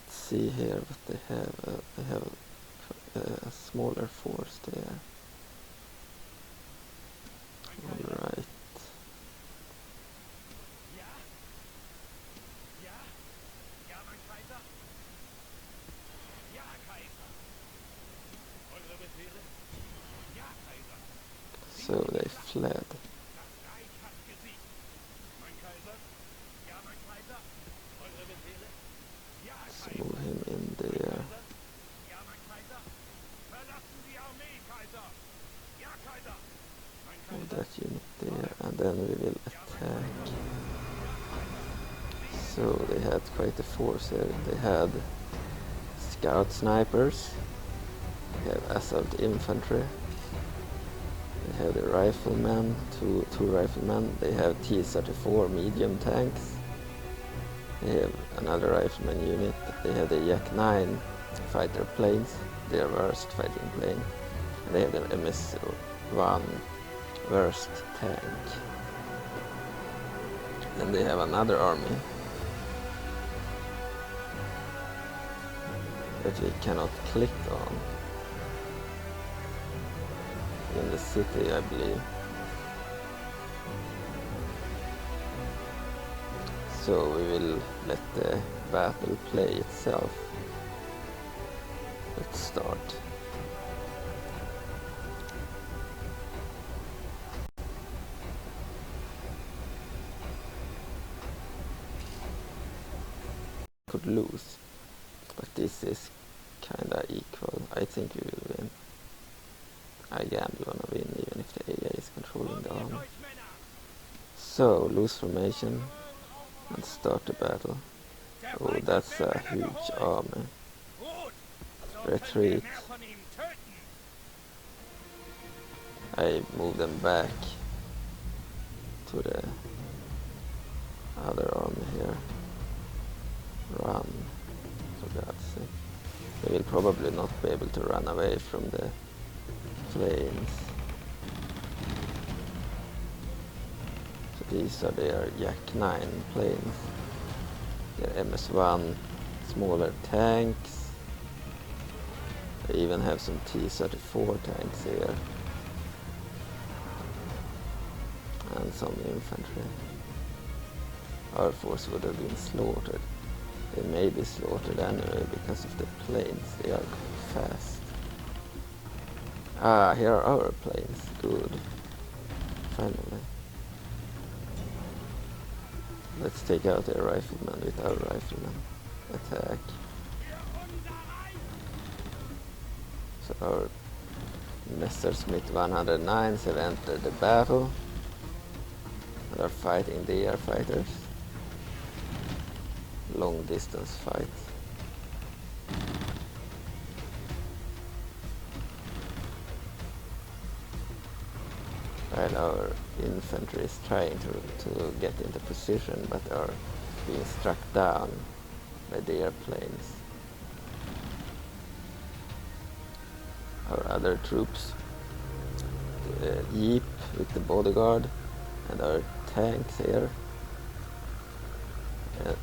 see here what they have. They have a smaller force there. Alright. So they fled. Let's move him in there. Move that unit there, and then we will attack. So they had quite a force here. They had scout snipers. They have assault infantry. They have the riflemen, two riflemen. They have T-34 medium tanks. They have another rifleman unit. They have the Yak-9 fighter planes, their worst fighting plane. And they have the MS-1 worst tank. Then they have another army that we cannot click on. In the city, I believe. So we will let the battle play itself. Let's start. Could lose, but this is kinda equal. I think we will win. I gamble on a win even if the AI is controlling the army. So, lose formation and start the battle. Oh, that's a huge army. retreat. mehr von ihm töten. I move them back to the other army here. Run, for God's sake. They will probably not be able to run away from the planes. So these are their Yak 9 planes. Their MS-1 smaller tanks. They even have some T-34 tanks here. And some infantry. Our force would have been slaughtered. They may be slaughtered anyway because of the planes. They are fast. Ah, here are our planes. Good. Finally. Let's take out their riflemen with our riflemen. Attack. So our Messerschmitt 109s have entered the battle and are fighting the air fighters. Long distance fight. While our infantry is trying to get into position but are being struck down by the airplanes. Our other troops, the Jeep with the bodyguard and our tanks here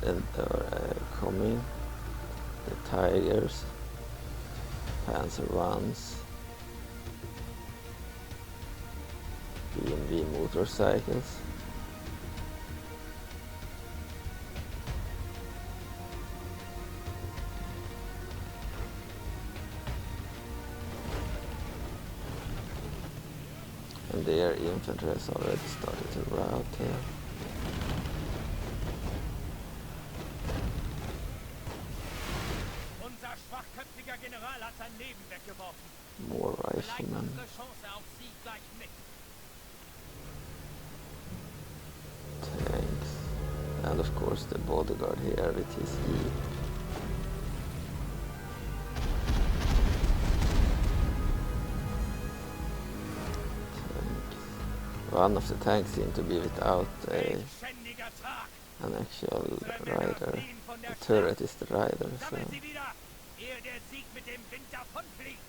and are coming, the Tigers, Panzer Ones, B&V motorcycles. And their infantry has already started to rout here. Unser schwachköpfiger General hat sein Leben weggeworfen. More Vielleicht riflemen. unsere Chance auf Sieg gleich mit. Tanks. And of course the bodyguard here with his Jeep. One of the tanks seemed to be without Ständiger Tag. an actual Unsere Männer rider. fliehen von der The turret is the rider, so Sammelt sie wieder, ehe der Sieg mit dem Wind davonfliegt.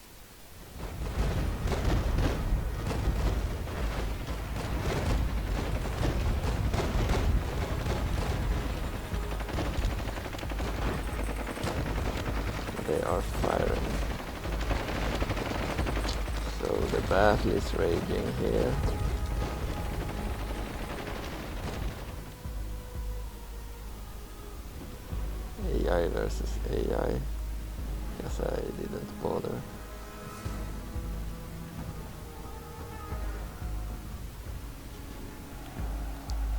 they are firing. So the battle is raging here. AI versus AI. Guess I didn't bother.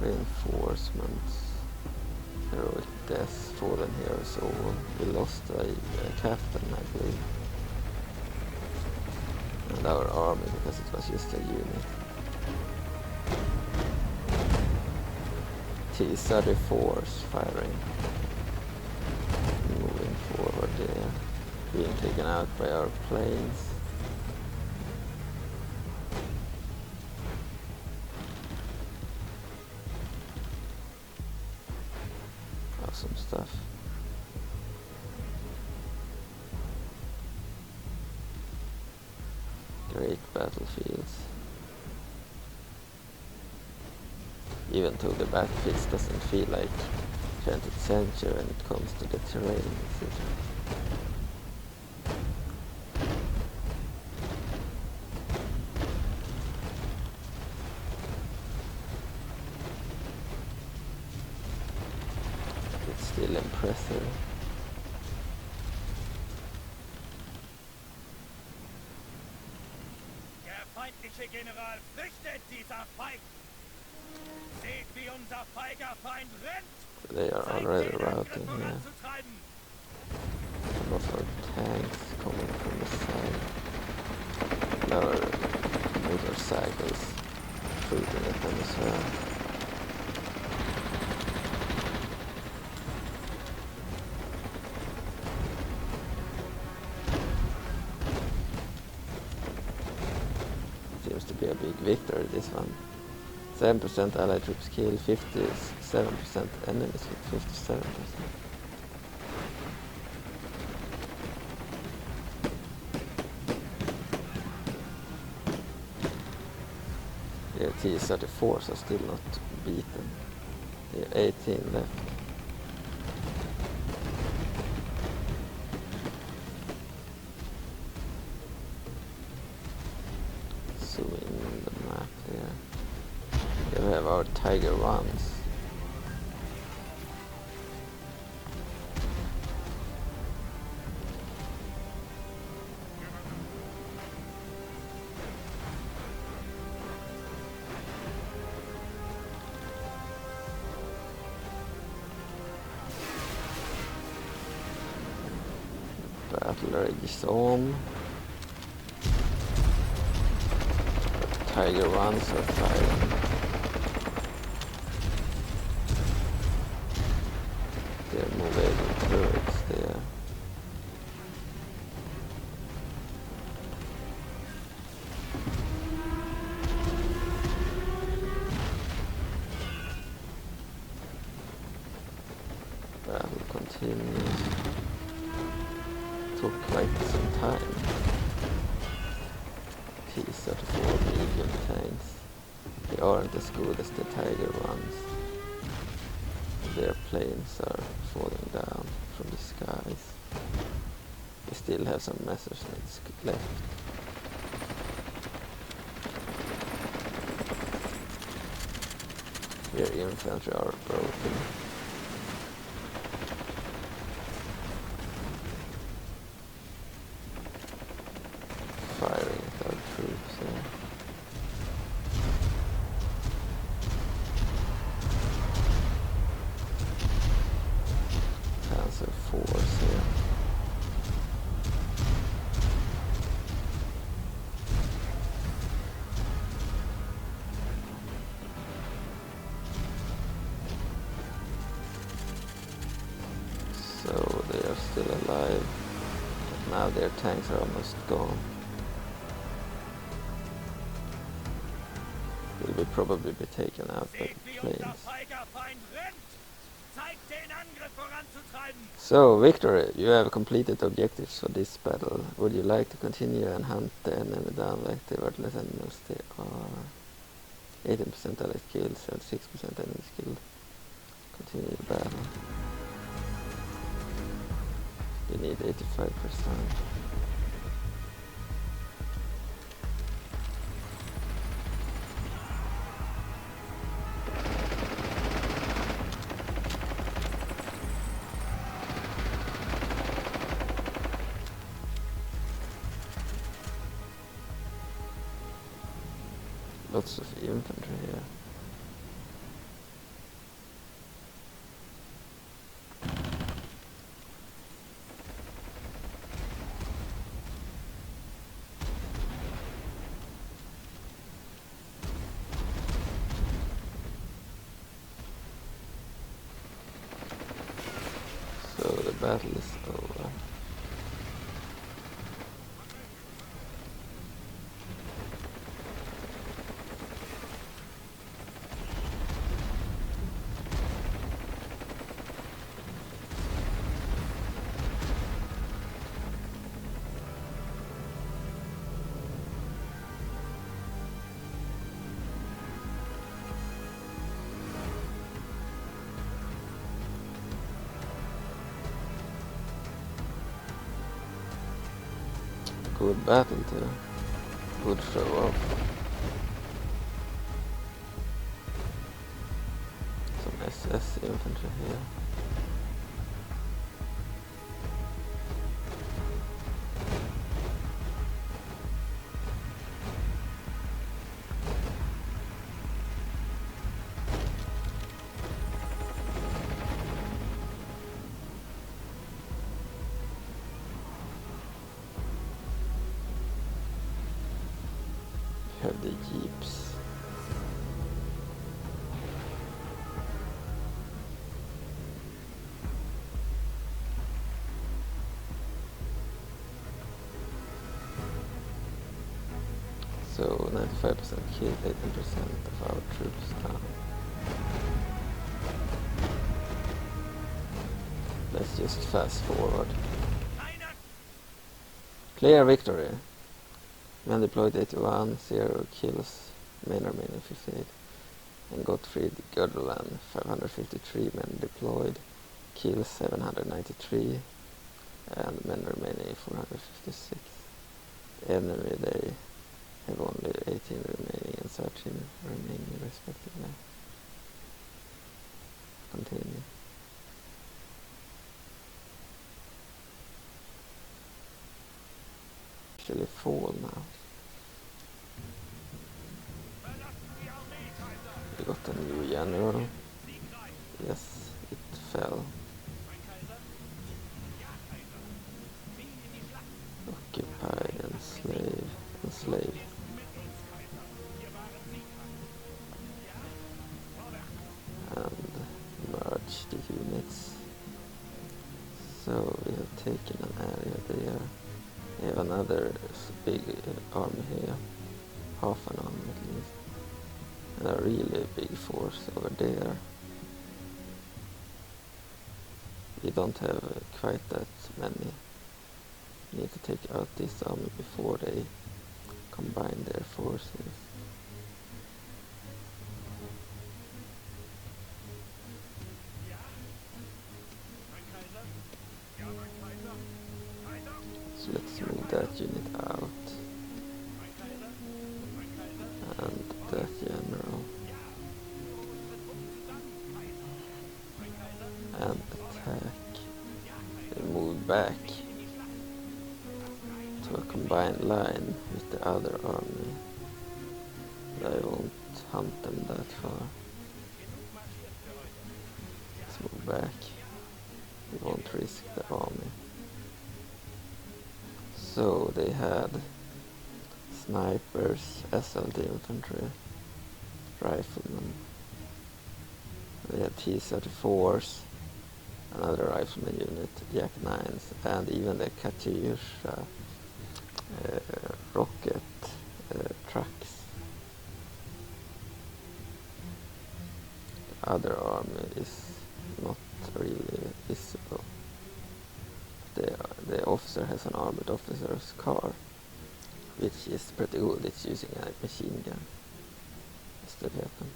Reinforcements. Heroic deaths, fallen heroes all. We lost a captain, I believe. And our army, because it was just a unit. T-34s firing. Moving forward there. Being taken out by our planes. Awesome stuff. Great battlefields. Even though the battlefields doesn't feel like 20th century when it comes to the terrain, etc. It's still impressive. Der feindliche General flüchtet, dieser Feig. Seht, wie unser feiger Feind rennt. They are Zeigt already den routing Angriff here. voranzutreiben. Some of our tanks coming from the side. And our motorcycles shooting at them as well. 7% allied troops killed, 57% enemies killed, 57%. Yeah, T-34s are still not beaten. Yeah, 18 left. Zoom in the map here. Here we have our Tiger 1s. Battle rages on. Tiger 1s are firing. They're moving turrets there. Battle continues. Took quite some time. T-34 medium tanks. They aren't as good as the Tiger ones. Their planes are falling down from the skies. We still have some Messerschmitts left. Their infantry are broken. Firing at our troops here. Panzer force here. So they are still alive, but now their tanks are almost gone. Will probably be taken out by the planes. So, victory! You have completed the objectives for this battle. Would you like to continue and hunt the enemy down like the worthless animals they are? 18% allies killed, 76% enemies killed. Continue the battle. You need 85%. Lots of infantry here. So the battle is over. Good battle too. Good show off. Some SS infantry here. Have the jeeps. So 95% killed, 18% of our troops just fast forward. Clear victory. Men deployed 81, 0 kills, men remaining 58. And Gottfried Göderland, 553 men deployed, kills 793, and men remaining 456. Enemy, they have only 18 remaining and 13 remaining respectively. Continue. Actually fall now. We got a new general. Yes, it fell. Occupy, enslave. And merge the units. So we have taken an area there. We have another big army here. Half an army at least. And a really big force over there. We don't have quite that many. We need to take out this army before they combine their forces. So let's move that unit out. And that general. And attack. They move back to a combined line with the other army. But I won't hunt them that far. Let's move back. We won't risk the army. So they had snipers, SLD infantry, riflemen. They had T-34s, another rifleman unit, Yak 9s, and even the Katyusha rocket trucks. The other army is not really visible. The officer has an armored officer's car, which is pretty good. It's using a machine gun as the weapon.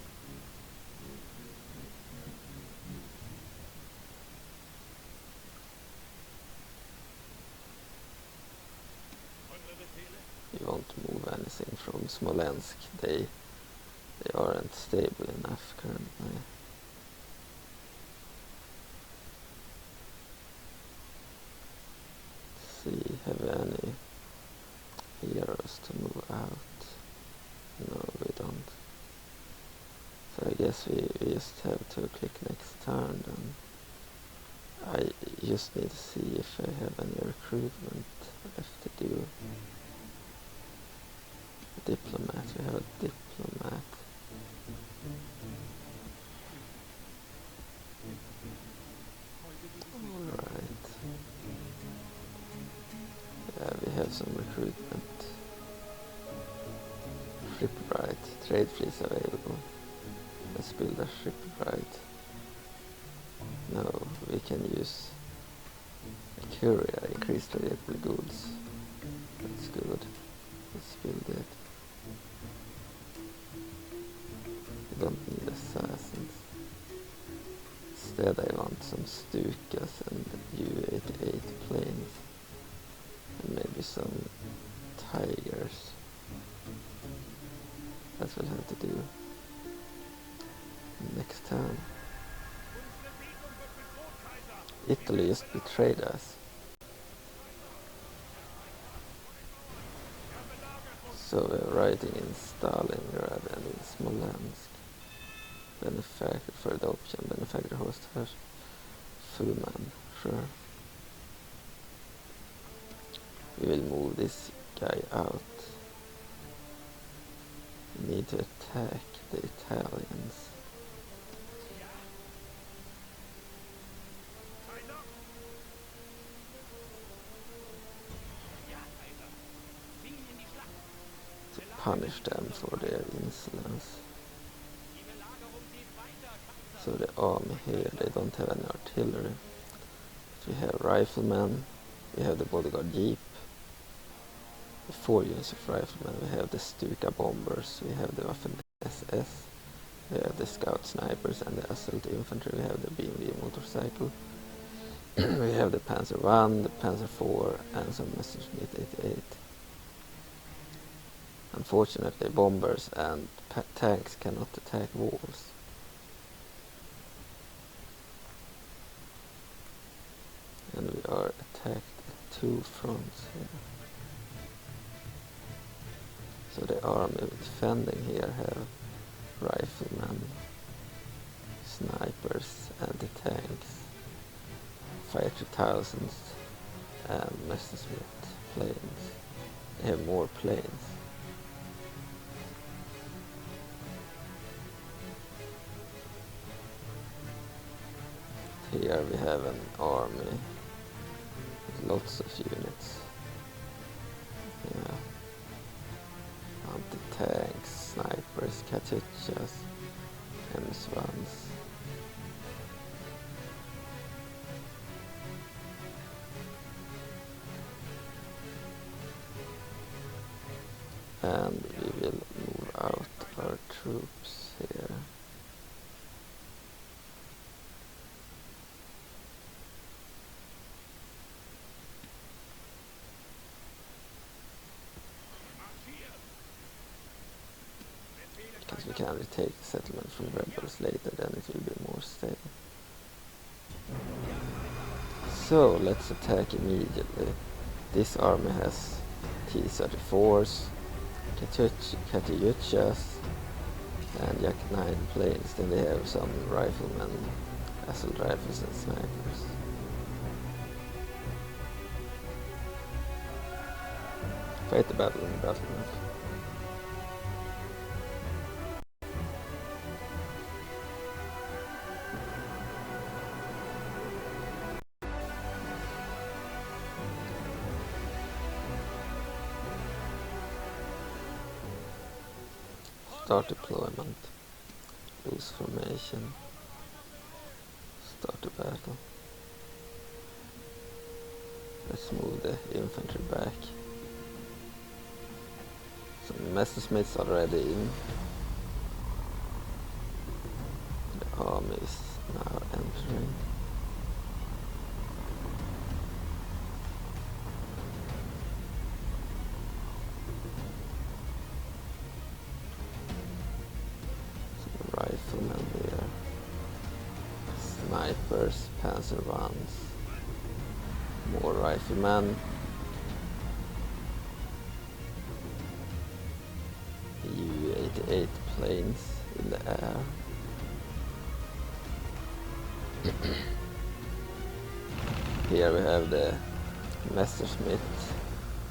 You won't move anything from Smolensk. They aren't stable enough currently. See, have any heroes to move out? No, we don't. So I guess we just have to click next turn then. I just need to see if I have any recruitment left to do. Diplomat, we have a diplomat. Alright. Yeah, we have some recruitment. Shipwright, trade fleets available. Let's build a shipwright. No, we can use a courier, increase tradable goods. That's good. Let's build it. We don't need assassins. Instead I want some Stukas and U-88 planes. And maybe some Tigers. That will have to do next turn. Italy just betrayed us. So we're riding in Stalingrad and in Smolensk. Benefactor for adoption, benefactor host first. Fuman, sure. We will move this guy out. We need to attack the Italians. To punish them for their insolence. So the army here, they don't have any artillery. We have riflemen, we have the bodyguard jeep, the 4 units of riflemen, we have the Stuka bombers, we have the Waffen SS, we have the scout snipers and the assault infantry, we have the BMW motorcycle, we have the Panzer 1, the Panzer 4 and some Messerschmitt 88. Unfortunately, bombers and tanks cannot attack walls. And we are attacked at 2 fronts here. So the army defending here have riflemen, snipers, anti-tanks, Fighter 2000s and Messerschmitt planes. They have more planes. Here we have an army with lots of units. Yeah. Anti-tanks, snipers, Katyushas, M1s. And we will move out our troops here. Because we can retake the settlement from rebels later, then it will be more stable. So let's attack immediately. This army has T-34s, Katyushas and Yak 9 planes. Then they have some riflemen, assault rifles and snipers. Fight the battle in the battlefield. Start deployment, lose formation, start the battle. Let's move the infantry back. Some Messerschmitts already in. The army is now entering. Riflemen here, snipers, Panzer 1s, more riflemen, U-88 planes in the air. Here we have the Messerschmitt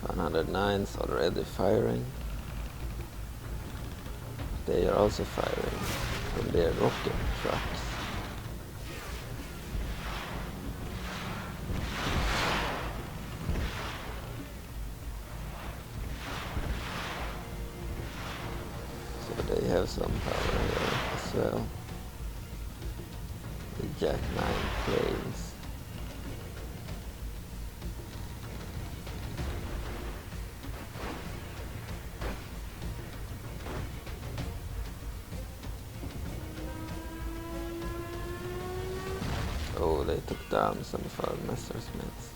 109s already firing. They are also firing from their rocket trucks. So they have some power here as well. The Jack 9 planes. Oh, they took down some of our Messerschmitts.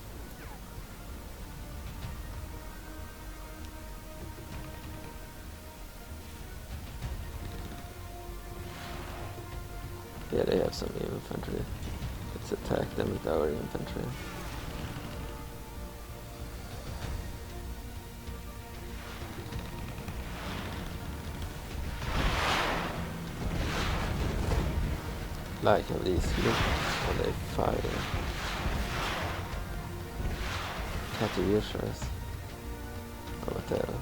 Here they have some infantry. Let's attack them with our infantry. Like how these look when they fire. Katyushas or whatever.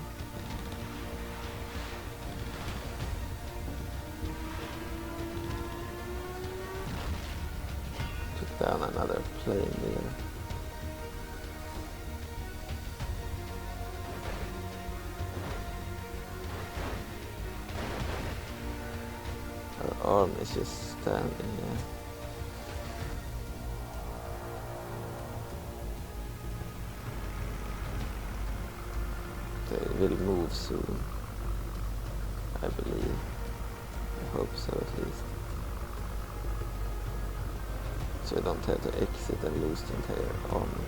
Took down another plane there. Our arm is just standing here. will move soon. I believe. I hope so at least. So I don't have to exit and lose the entire army.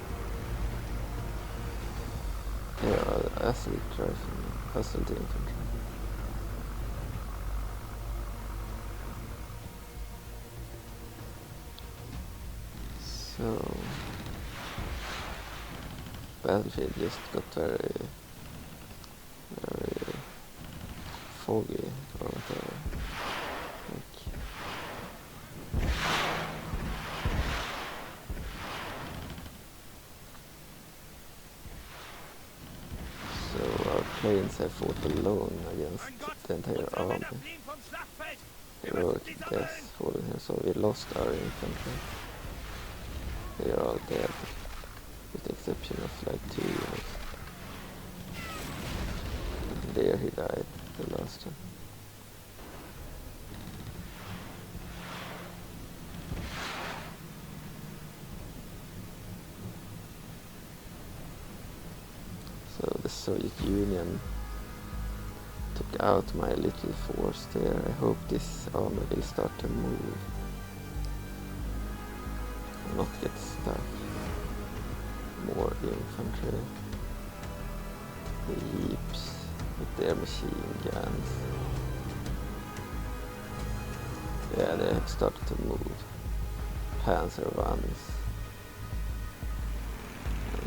Here are assault riflemen, assault infantry. So battlefield just got very foggy or whatever. So our planes have fought alone against the entire army. Heroic death fallen here, so we lost our infantry. They are all dead, with the exception of like 2 units. There he died, the last one. So the Soviet Union took out my little force there. I hope this army will start to move. Not get stuck. More infantry. The jeeps with their machine guns. Yeah, they have started to move. Panzer ones.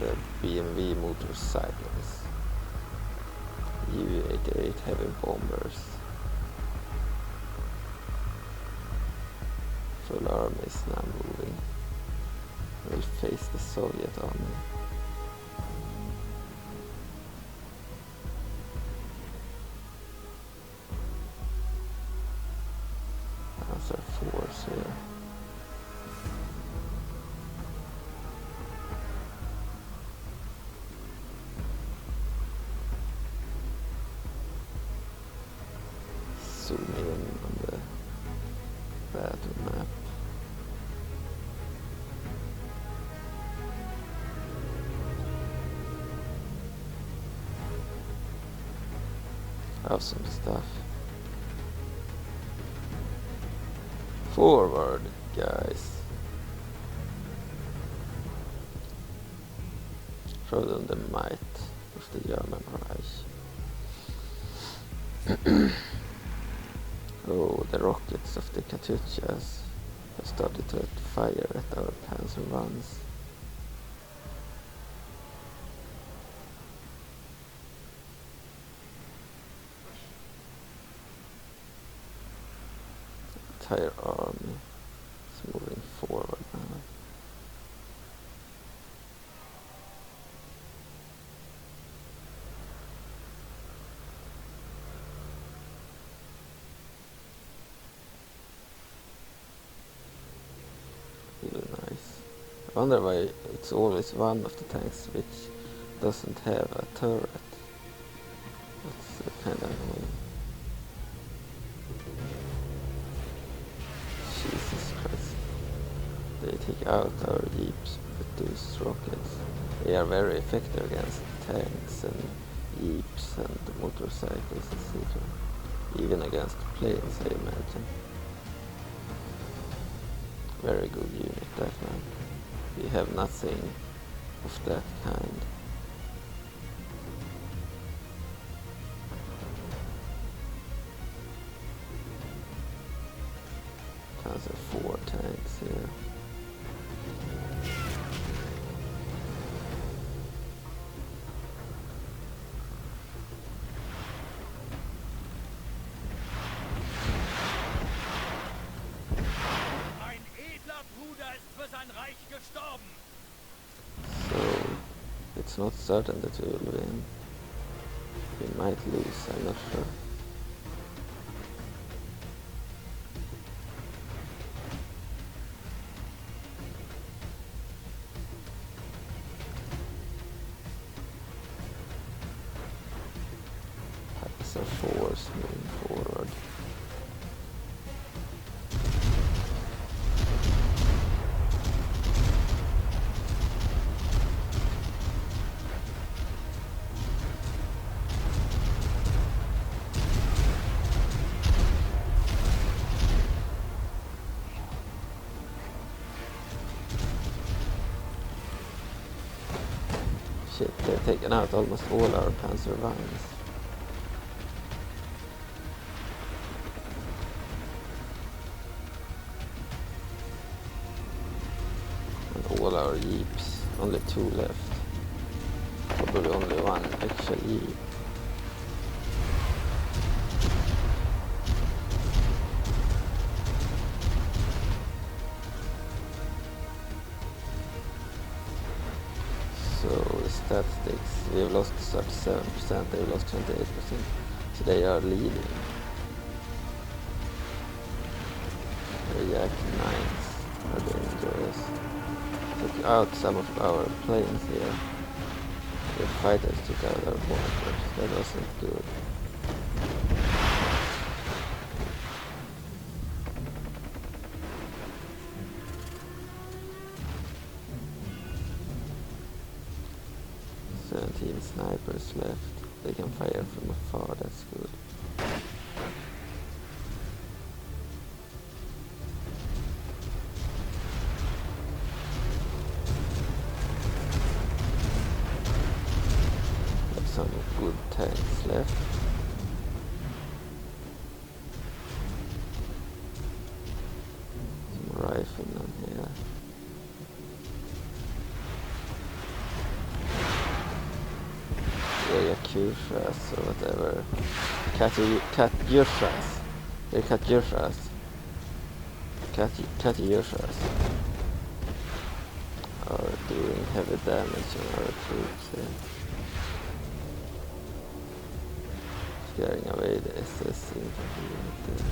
The BMW motorcycles. U-88 heavy bombers. Full army is now moving. Will face the Soviet army. Panzer force here. Zoom in on the battle map. Awesome stuff. Forward, guys. Show them the might of the German Reich. Oh, the rockets of the Katyushas have started to fire at our Panzer ones. The entire army is moving forward now. Really nice. I wonder why it's always one of the tanks which doesn't have a turret. That's kind of annoying. Jesus Christ. They take out our jeeps with those rockets. They are very effective against tanks and jeeps and motorcycles, etc. Even against planes, I imagine. Very good unit, that one. We have nothing of that kind. Panzer 4 tanks here. Ein edler Bruder ist für sein Reich gestorben. So, it's not certain that we will win. We might lose, I'm not sure. Panzer 4s moving forward. Shit, they've taken out almost all our panzer vines. And all our jeeps. Only 2 left. Probably only 1 actual jeep. So the statistics, we have lost 37%, they've lost 28%, so they are leading. The Yak 9s are dangerous. Took out some of our planes here. The fighters took out our mortars, that wasn't good. Snipers left. They can fire from afar, that's good. Have some good tanks left. Some riflemen here. Yakushas or whatever. Katyushas. They're Katyushas. Katyushas are doing heavy damage on our troops here. Scaring away the SS infantry right there.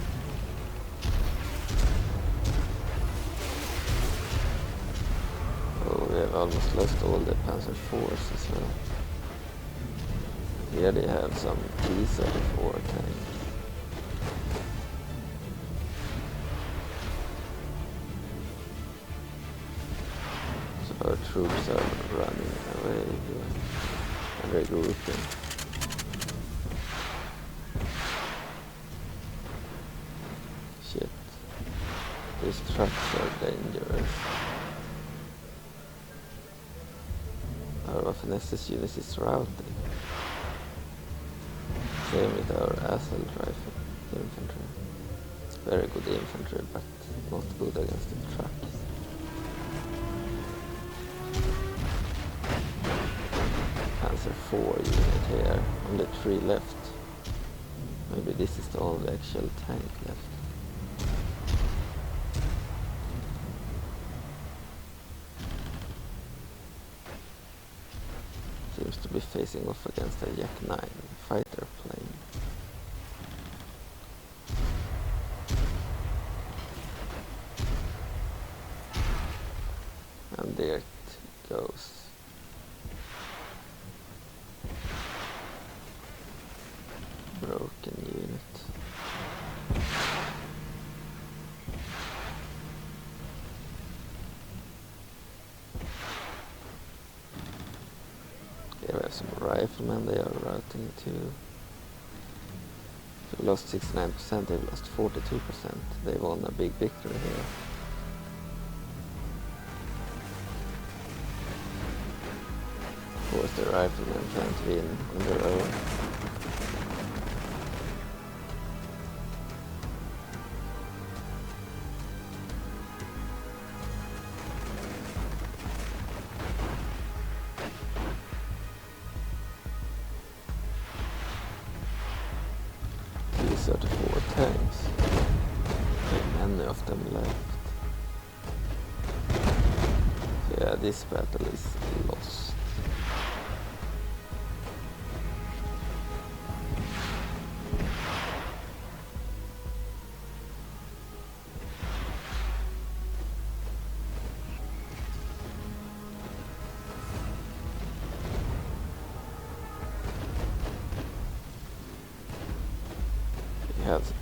Oh, we have almost lost all the Panzer force as well. Here they have some T-34 tanks. So our troops are running away here and regrouping. Shit. These trucks are dangerous. Our Waffen-SS unit is routing. Same with our assault rifle infantry. Very good infantry, but not good against the trucks. Panzer 4 unit here, only 3 left. Maybe this is the only actual tank left. Seems to be facing off against a Yak 9 fighter plane. And there it goes. Broken unit. Okay, we have some riflemen, they are routing too. We lost 69%, they've lost 42%. They won a big victory here. Of course the riflemen trying to win on their own. T-34 tanks. Many of them left. So yeah, this battle is lost. We have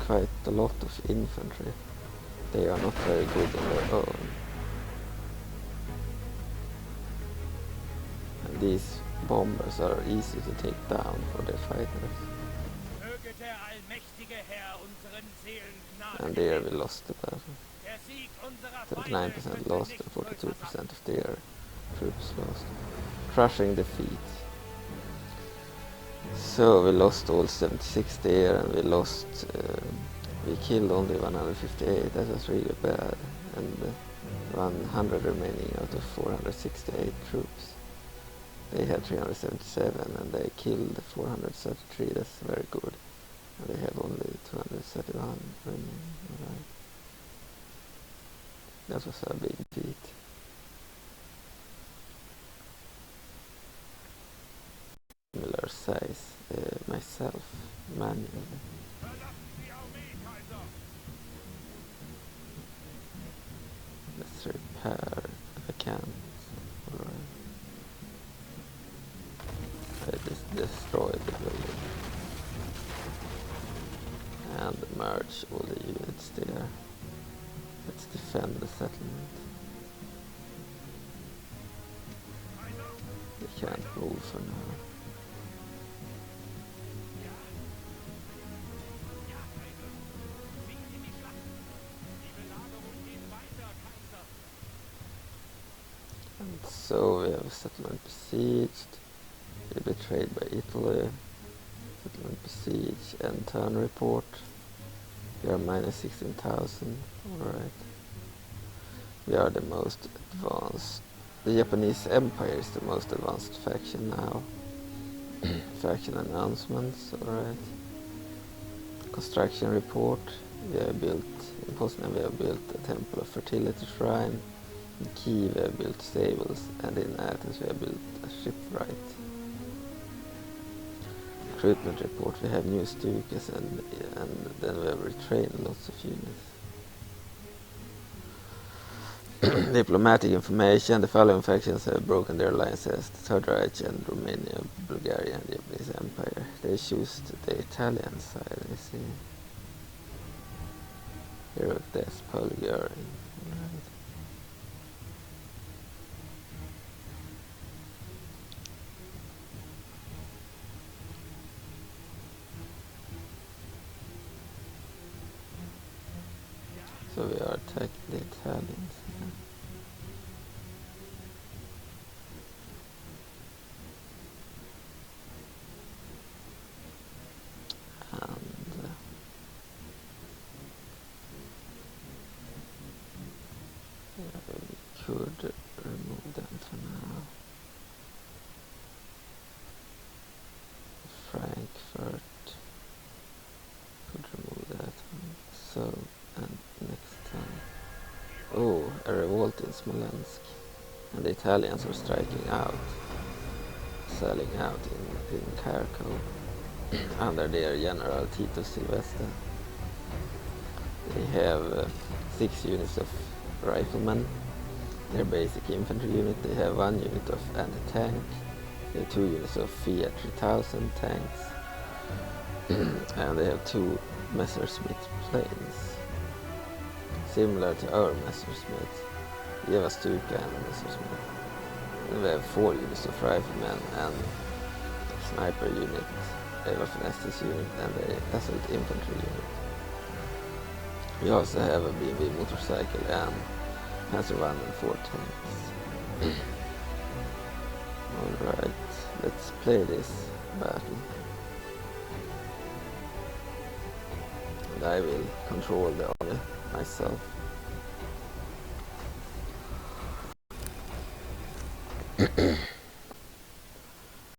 quite a lot of infantry. They are not very good on their own. And these bombers are easy to take down for their fighters. And there we lost the battle. 39% lost and 42% of their troops lost. crushing defeat. So we lost all 76 there, and we killed only 158. That was really bad, and 100 remaining out of 468 troops. They had 377 and they killed 433. That's very good. And they have only 231 remaining. Alright. That was a big feat. Similar size myself manually. Let's repair if I can. Alright. I just destroyed the building. And merge all the units there. Let's defend the settlement. They can't move for now. And so we have settlement besieged. We're betrayed by Italy. Settlement besieged and turn report. We are minus 16,000. Alright. We are the most advanced. The Japanese Empire is the most advanced faction now. Faction announcements. Alright. Construction report. We have built in Poznan. We have built a temple of fertility shrine. In Kiev we have built stables, and in Athens we have built a shipwright. Recruitment report, we have new Stukas, and then we have retrained lots of units. Diplomatic information, the following factions have broken their alliances: the Third Reich and Romania, Bulgaria and the Japanese Empire. They choose the Italian side, I see. Heroic death, Bulgaria. Right. So we are attacking the Italians. And we could remove them for now. Frankfurt could remove that one. So, and next time. Oh, a revolt in Smolensk. And the Italians were striking out, selling out in Kharkov under their general Tito Silvestre. They have 6 units of riflemen, their basic infantry unit. They have 1 unit of anti-tank. They have 2 units of Fiat 3000 tanks. And they have 2 Messerschmitt planes, similar to our Messerschmitt. We have a Stuka and a Messerschmitt. And we have 4 units of riflemen and sniper unit, Waffen-SS unit, and a assault infantry unit. We also have a BMW motorcycle and Panzer 1 and 4 tanks. Alright, let's play this battle. And I will control the army myself.